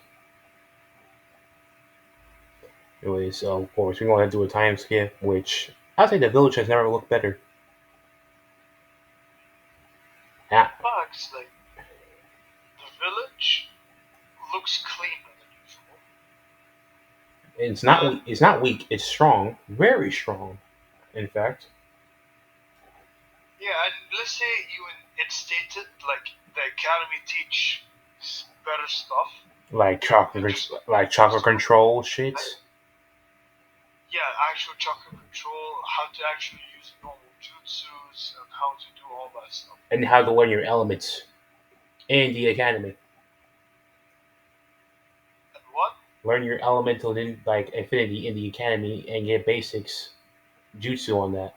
Anyways, so of course we're going to do a time skip, which I'd say the village has never looked better. Yeah, Facts like the village looks cleaner than usual. And it's not weak. It's strong, very strong. In fact, yeah, and let's say you instated like the academy teach better stuff. like They're just chocolate control shits, yeah, actual chakra control, how to actually use normal jutsus, and how to do all that stuff. and how to learn your elements in the academy. And what? Learn your elemental like affinity in the academy and get basics jutsu on that.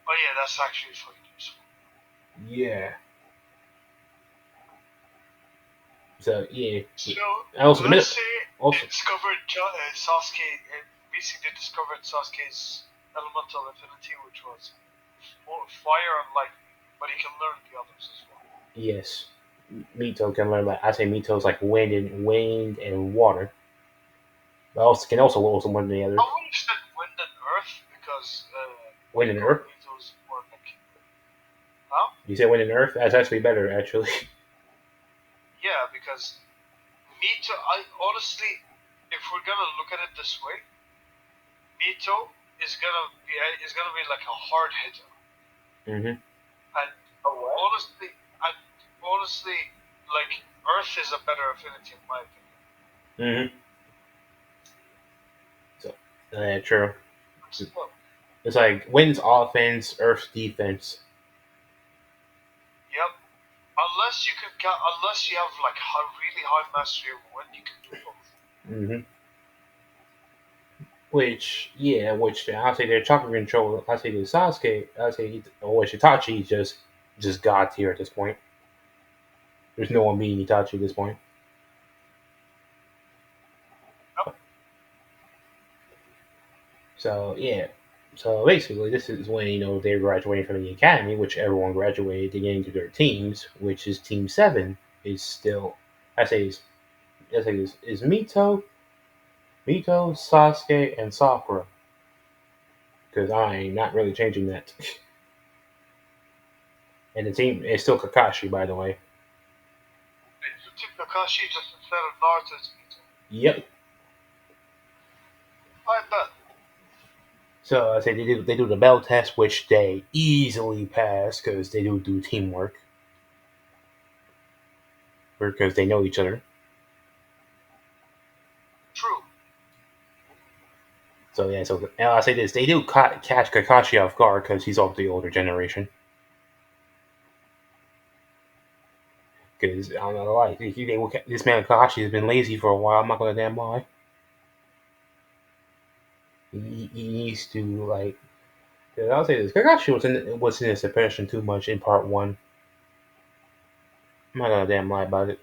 Oh yeah, that's actually fucking useful. Yeah. So yeah. So And also the let's minute say they also discovered Sasuke, basically they discovered Sasuke's elemental affinity, which was fire and lightning, but he can learn the others as well. yes. Mito can learn like I say Mito's like wind and water. But also can also learn the I others. would have said wind and earth because what Wind do you and call it? earth. Mito's more like, huh? You said wind and earth? That's actually better actually. Yeah, because Mito, I honestly, if we're gonna look at it this way, Mito is gonna be like a hard hitter, Mm-hmm. and Oh what? and honestly, like Earth is a better affinity in my opinion. Mm-hmm. So true. Still, It's like wind's offense, earth's defense. yep. Unless you have like really high mastery of wind, you can do both. Mm-hmm. Which I'll say their chakra control. I say the Sasuke. I say or Itachi is just god tier at this point. There's no one beating Itachi at this point. Yep. So yeah. So basically, this is when they're graduating from the academy, which everyone graduated to get into their teams, which is Team Seven is still. I say is is Mito, Sasuke, and Sakura. Because I ain't not really changing that. And the team is still Kakashi, by the way. You took Kakashi just instead of Naruto's Mito. Yep. I bet. So I say they do the bell test, which they easily pass because they do teamwork because they know each other. True. So yeah, so and I say this, they do catch Kakashi off guard because he's of the older generation. Because I'm not gonna lie, this man Kakashi has been lazy for a while. I'm not gonna damn lie. He needs to like. Cause I'll say this, Kakashi was in his depression too much in part one. I'm not gonna damn lie about it.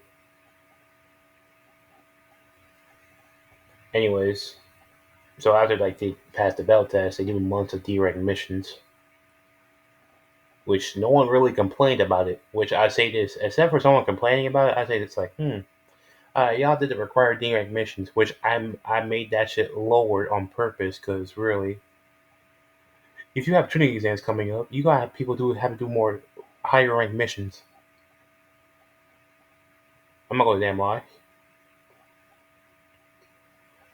Anyways, so after like they pass the bell test, they do months of direct missions, which no one really complained about it. Which I say this, except for someone complaining about it, I say it's like, y'all did the required direct missions, which I made that shit lower on purpose, because really, if you have training exams coming up, you gotta have people have to do more higher ranked missions. I'm not gonna damn lie.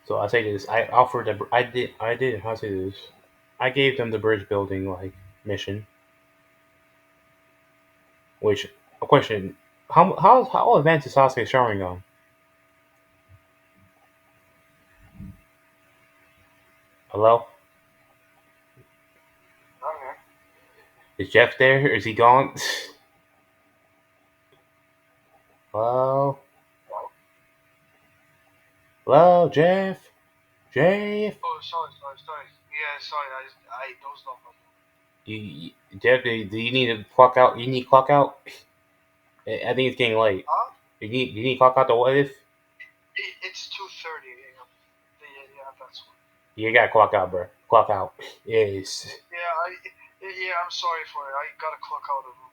So I say this, I did, how say this, I gave them the bridge building like mission, which a question, how advanced is Sasuke Sharingan? Hello? Okay. Is Jeff there? Is he gone? Hello? Hello, Jeff? Jeff? Oh, sorry. Yeah, sorry. I dozed off. Jeff, do you need to clock out? You need to clock out? I think it's getting late. Huh? You need to clock out the what if? It's 2:30 a.m. Yeah, that's one. You gotta clock out, bro. Clock out. Yes. I'm sorry for it. I gotta clock out a little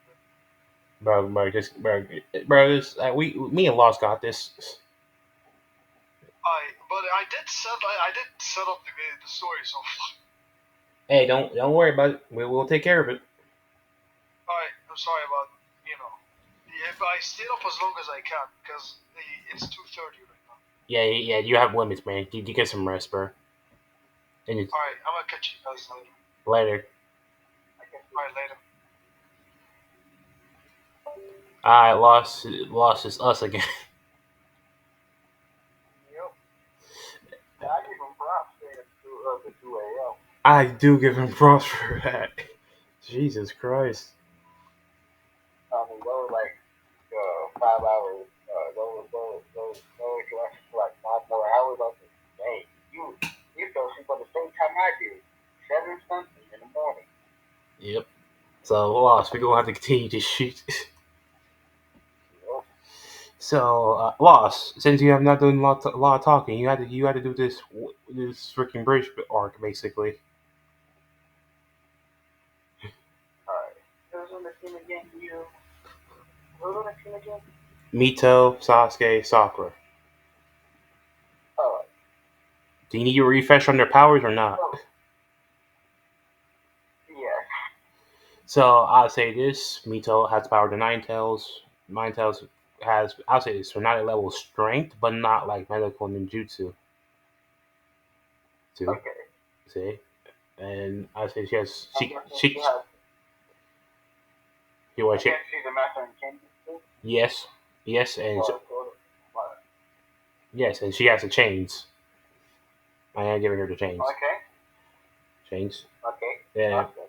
bit. Bro, me and Lost got this. But I did set up the story, so Hey, don't worry about it. We'll take care of it. alright. I'm sorry about you know. Yeah, but I stayed up as long as I can because it's 2:30 right now. Yeah. You have limits, man. You get some rest, bro. And it's Alright, I'm gonna catch you guys later. later. Alright, later. Alright, lost is us again. to 2 a.m. I do give him props for that. Jesus Christ. I mean, those like 5 hours. Those lasted for like 5 more hours. I said, hey, you fell asleep at the same time I did. 7 something in the morning. Yep. So, Lost, we're gonna have to continue to shoot. You know? So, Lost, since you have not done a lot of talking, you had to do this freaking bridge arc basically. All right. Who's on the team again? Who's on the team again? Mito, Sasuke, Sakura. All right. Do you need a refresh on their powers or not? So yeah. So I'll say this: Mito has the power to Nine Tails. Nine Tails has, I'll say this, so not a level of strength, but not like medical ninjutsu. Too, Okay. see, and I say she has I'm guessing she has. she was I guess she's a master in Kenjutsu. yes, yes, What? yes, and she has the chains. I am giving her the chains. Okay. Chains. Okay. Yeah. Okay.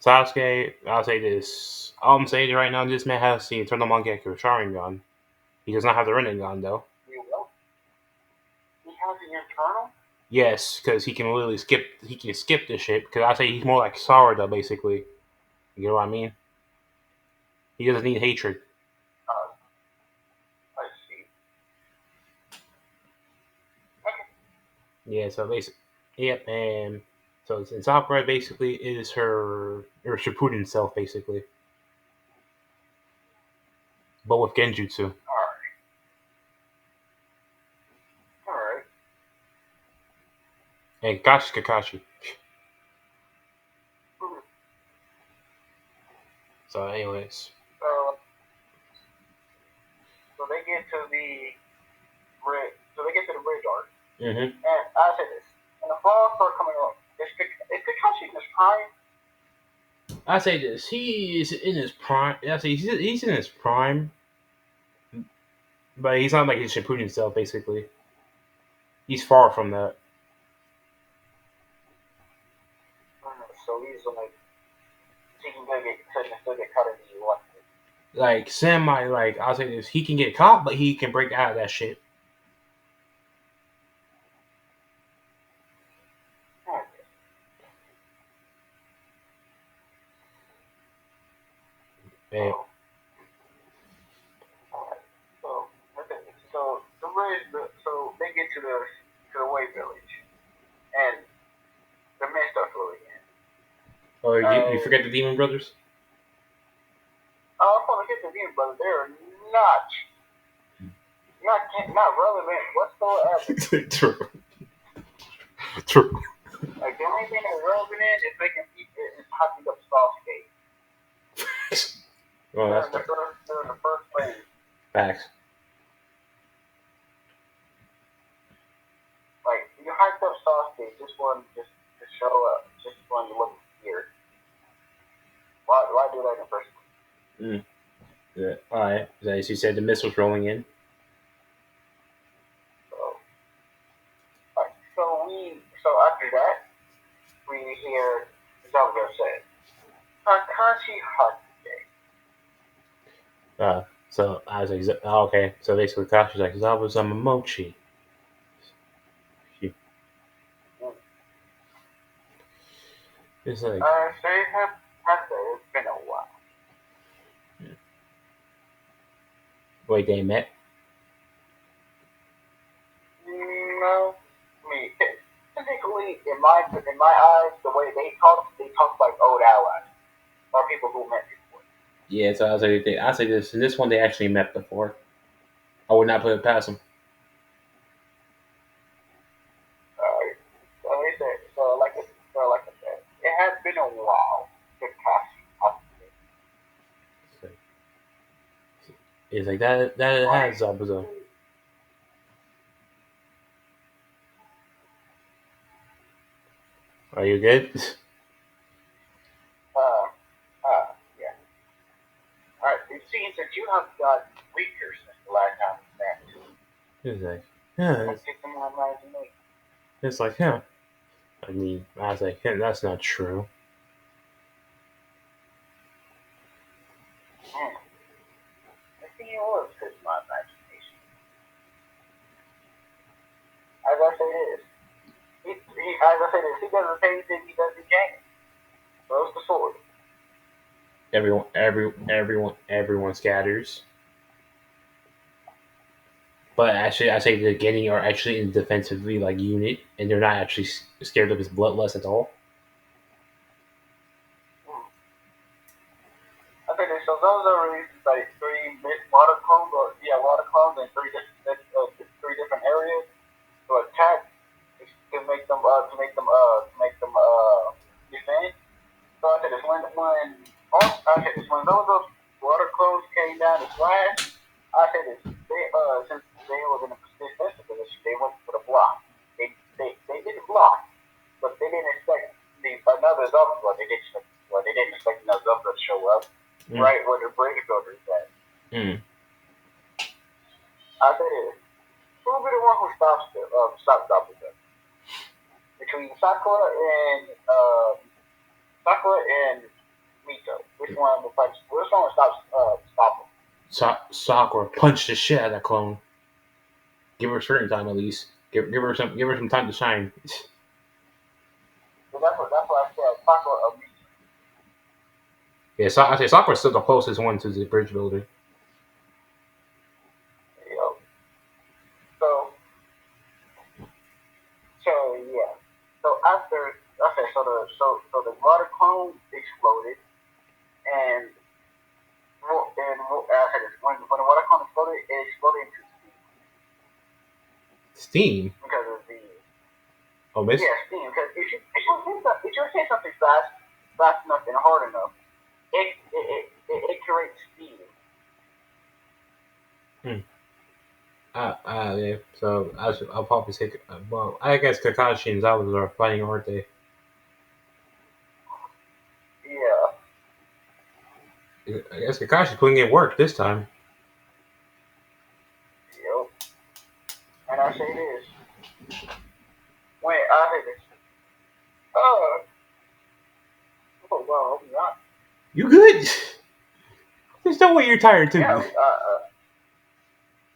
Sasuke, I'll say this. All I'm saying right now, this man has the Eternal Mangekyo Sharingan. He does not have the Rinnegan though. You will. He has an internal. Yes, because he can literally skip. He can skip this shit. Because I say he's more like Sarada, basically. You know what I mean? He doesn't need hatred. Uh, I see. Okay. Yeah. So basically, yep. And so Sakura basically is her Shippuden self, basically, but with Genjutsu All right. All right. and Kakashi. Mhm. So, anyways. So they get to the bridge. So they get to the bridge arc. Mm-hmm. And I say this. And the falls start coming up. Is Kakashi in his prime? I say this: he is in his prime. I say he's in his prime, but he's not like his Shippuden self. Basically, he's far from that. So he's like he can still get cut if he wants to. Like semi, like I'll say this: he can get caught, but he can break out of that shit. Okay. And, Alright. So okay. So the bridge. So they get to the Way Village, and the men start flowing in. oh, you And forget the Demon Brothers? I want to get the Demon Brothers. They're not relevant whatsoever. True. True. Like the only thing that's relevant is they can keep it is hopping up Sasuke. Well, that's fair. They're in the first wave. Facts. Like you hyped up Sasuke just to show up, just one to look weird. Why do that in the first place? Mm. Yeah. All right. As you said, the missiles rolling in. So, right. So after that we hear Zelda say, Kakashi Hatsuki. So I was like, oh, okay. So basically, Kashi's like, Zabuza Mochi. It's like, Say have it's been a while. wait, they met? No, I mean, typically in my eyes, the way they talk like old allies or people who met before. Yeah. So I was like, I say this. In this one, they actually met before. I would not put it past them. So they said, so like I said, it has been a while since Kakashi. It's like that. That Like, has Zabuza. Are you good? uh, yeah. All right, it seems that you have got weaker since the last time we met. It's like, yeah. Let's get some more imagination. It's like, yeah. I mean, I was like, that's not true. Hmm. I think it was because my imagination. As I say this, as I say this, he does the same thing he does in game. Throws the sword. Everyone scatters. But actually, I say the getting are actually in defensively like unit, and they're not actually scared of his bloodlust at all. Hmm. I think this. So those are released like three water clones, or yeah, water clones in three different areas to attack to make them defend. So I said this when those water clones came down to slash, I said this since they was in a defensive position, they went for the block. They didn't block, but they didn't expect another double. They didn't expect another double to show up Mm, right where the bridge builder is at. mm. I said this. Who will be the one who stops double between Sakura and Mito? Which one will punch? Which one will stop him? Sakura punched the shit out of that clone. Give her a certain time at least. Give her some time to shine. So that's what I said. Sakura or Mito. Yeah, so I say Sakura's still the closest one to the bridge builder. You know. So so yeah. So after okay, so the water clone exploded and when the water cone exploded, it exploded into steam Steam. because of the Oh, miss. yeah steam. Because if you hit something fast enough and hard enough, it creates steam. Hmm. Yeah. So I'll probably say, well, I guess Kakashi and Zabuza are fighting, aren't they? Yeah, I guess Kakashi's putting in work this time. yep. And I say this when I say this. Uh, oh well, I'm not. You good? There's no way you're tired Yeah, too.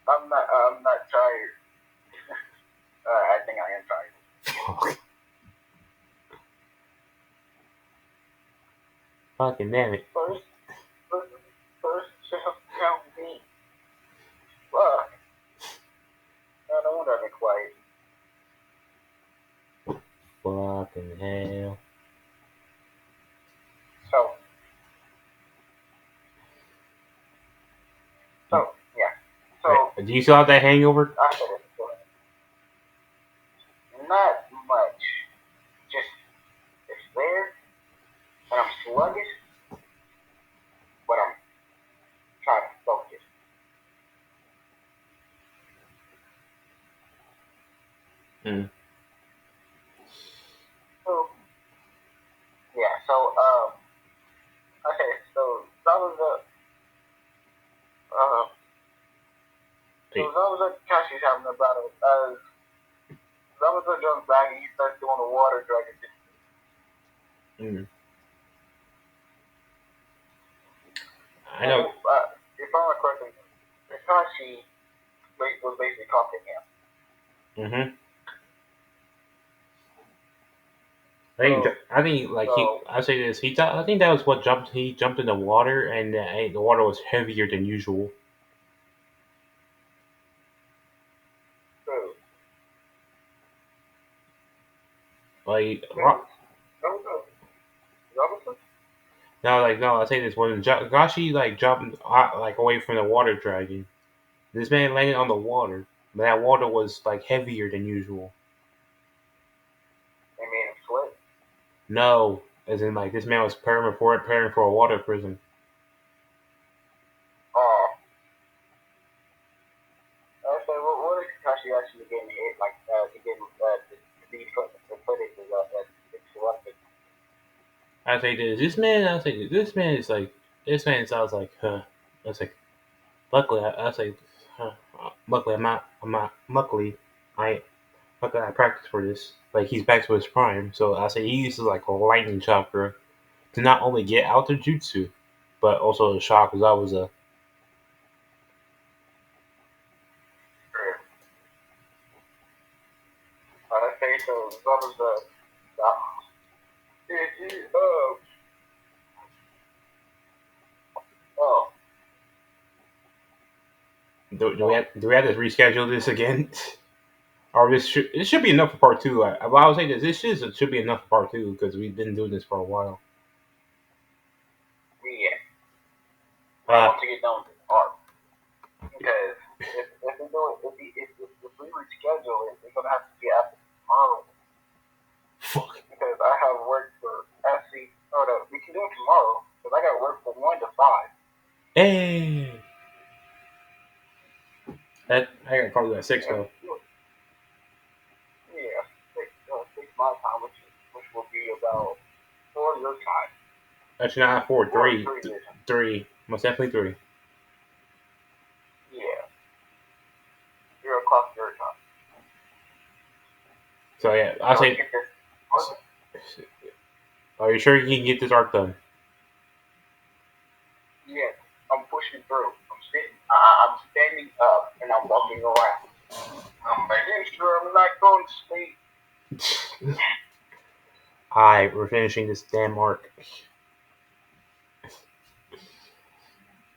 I'm not. I'm not tired. I think I am tired. Fucking damn it. First, first, first, count me. Fuck. No wonder I've been quiet. Fucking hell. So, so yeah. Right. So Do you still have that hangover? I said it. Not much. Just it's there, and I'm sluggish, but I'm trying to focus. Mm. So yeah. Okay. So that was a uh, Wait. that was a Kashi's having a battle. That was a jump back, and he starts doing the water dragon. Mm. I And know. if I'm not correctly, Kashi was basically copying him. Mm-hmm. So I think like he. so I say this. He thought. I think that was what jumped. He jumped in the water, and the water was heavier than usual. so Like so Robinson. no, like no. I say this when Gashi like jumped like away from the water dragon. This man landed on the water, but that water was like heavier than usual. They made him sweat. No, as in like this man was preparing for a water prison. Oh, I said, what is Kakashi actually getting hit like to get to be put the footage is it's selected. I say this. This man. I say this man is like. This man sounds like. I say. Luckily, I say. Luckily, I'm not. Luckily, I. how can I practice for this? Like he's back to his prime. So I say he uses like a lightning chakra to not only get out the jutsu, but also the chakra. That was a Okay, so that was the oh do we have to reschedule this again? Or it should be enough for part two. I would say this should be enough for part two because we've been doing this for a while. yeah. I Uh, want to get done with this art because if we do it, if we reschedule it, it's gonna have to be after tomorrow fuck. because I have work for actually. Oh no, we can do it tomorrow because I got work from 1 to 5. Hey, I gotta call you at six Yeah, though. yeah, six my time, which will be about 4 your time. Actually, not four, Four or three, three your time. three. Most definitely three. Yeah, 0 o'clock your time. So yeah, I So let's say. get this. Are you sure you can get this arc done? Yes, I'm pushing through. I'm standing up and I'm walking around. I'm making sure I'm not going to sleep. Alright, we're finishing this damn arc.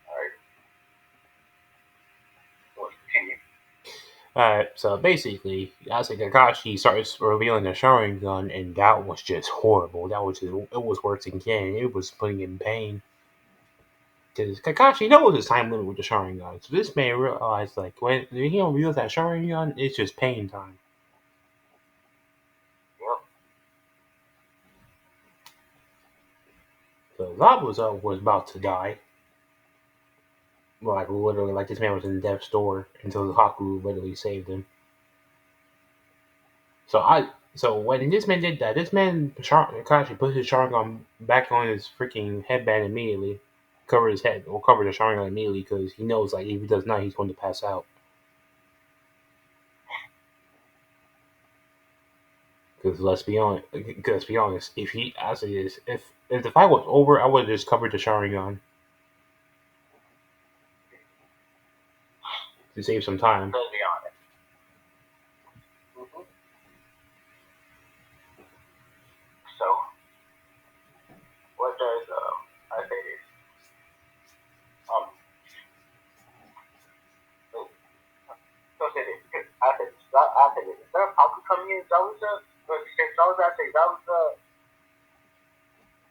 All right, so let's continue. Alright, so basically, I say Kakashi starts revealing the Sharingan, and that was just horrible. It was worse than Ken. It was putting him in pain. Because Kakashi knows his time limit with the Sharingan. So this man realized, like, when he reveals that Sharingan, it's just pain time. Yep. So Zabuza was about to die. Like, literally, like, this man was in death's door until Haku literally saved him. So when this man did that, this man Kakashi put his Sharingan back on his freaking headband immediately, cover his head or cover the Sharingan immediately because he knows like if he does not, he's going to pass out. Because let's be honest, if he I say this, if the fight was over, I would have just covered the Sharingan to save some time. Let's be honest. Mm-hmm. So what does I say this? Um, so, so say this. I say this. Instead of Haku coming in, Zabuza, I say Zabuza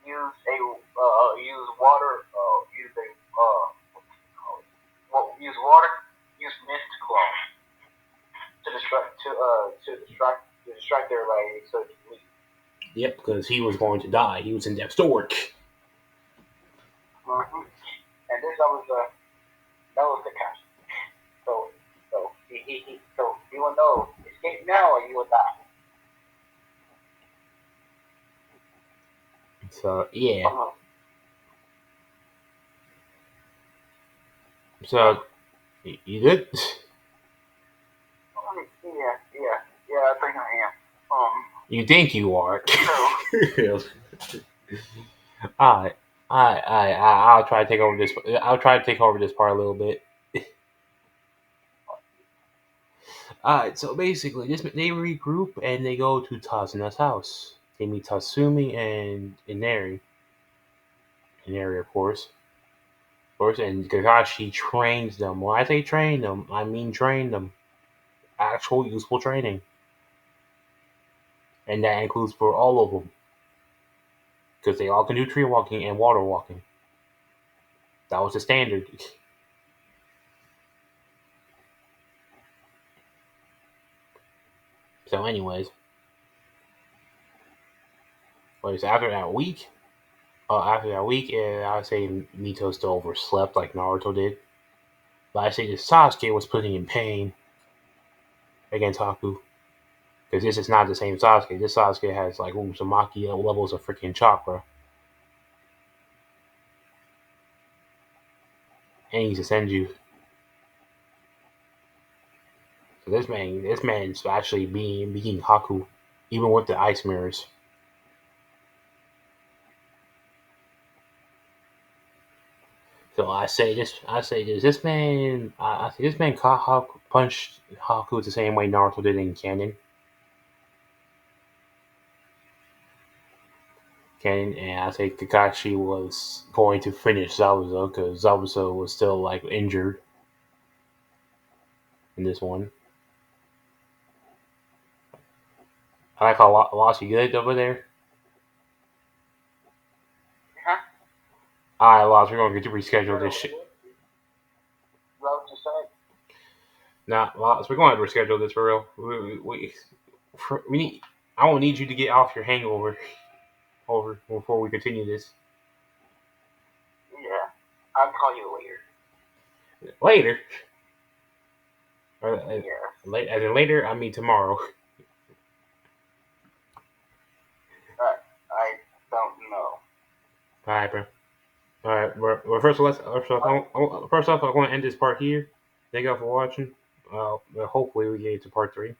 use water, use water, use mist clone to distract everybody so it can leave. Yep, because he was going to die. He was in death's door. Mm-hmm. And this that was the catch. So so you will know escape now or you will die. So yeah, Uh-huh. so you did. Yeah, I think I am. You think you are? So I, I'll try to take over this. I'll try to take over this part a little bit. Alright, so basically, they regroup and they go to Tazuna's house. They meet Tatsumi and Inari. Inari, of course, and Kakashi trains them. When I say train them, I mean train them. Actual useful training, and that includes for all of them because they all can do tree walking and water walking. That was the standard. So, anyways, after that week, I would say Mito still overslept like Naruto did. But I say that Sasuke was putting in pain against Haku. Because this is not the same Sasuke. This Sasuke has like Uzumaki levels of freaking chakra. And he's a senju. This man's actually being Haku, even with the ice mirrors. So I say this. I think this man caught punched Haku the same way Naruto did in Canon, and I think Kakashi was going to finish Zabuza because Zabuza was still like injured in this one. I like how lost you good over there. Huh? Alright, Lost, we're gonna get to reschedule this shit. What you said? Nah, Lost, we're gonna have to reschedule this for real. We need. I won't need you to get off your hangover over before we continue this. Yeah. I'll call you later. Later. Yeah. As in later, I mean tomorrow. I don't know. Alright, bro. Alright, well, first off, I want to end this part here. Thank y'all for watching. Hopefully we get to part 3.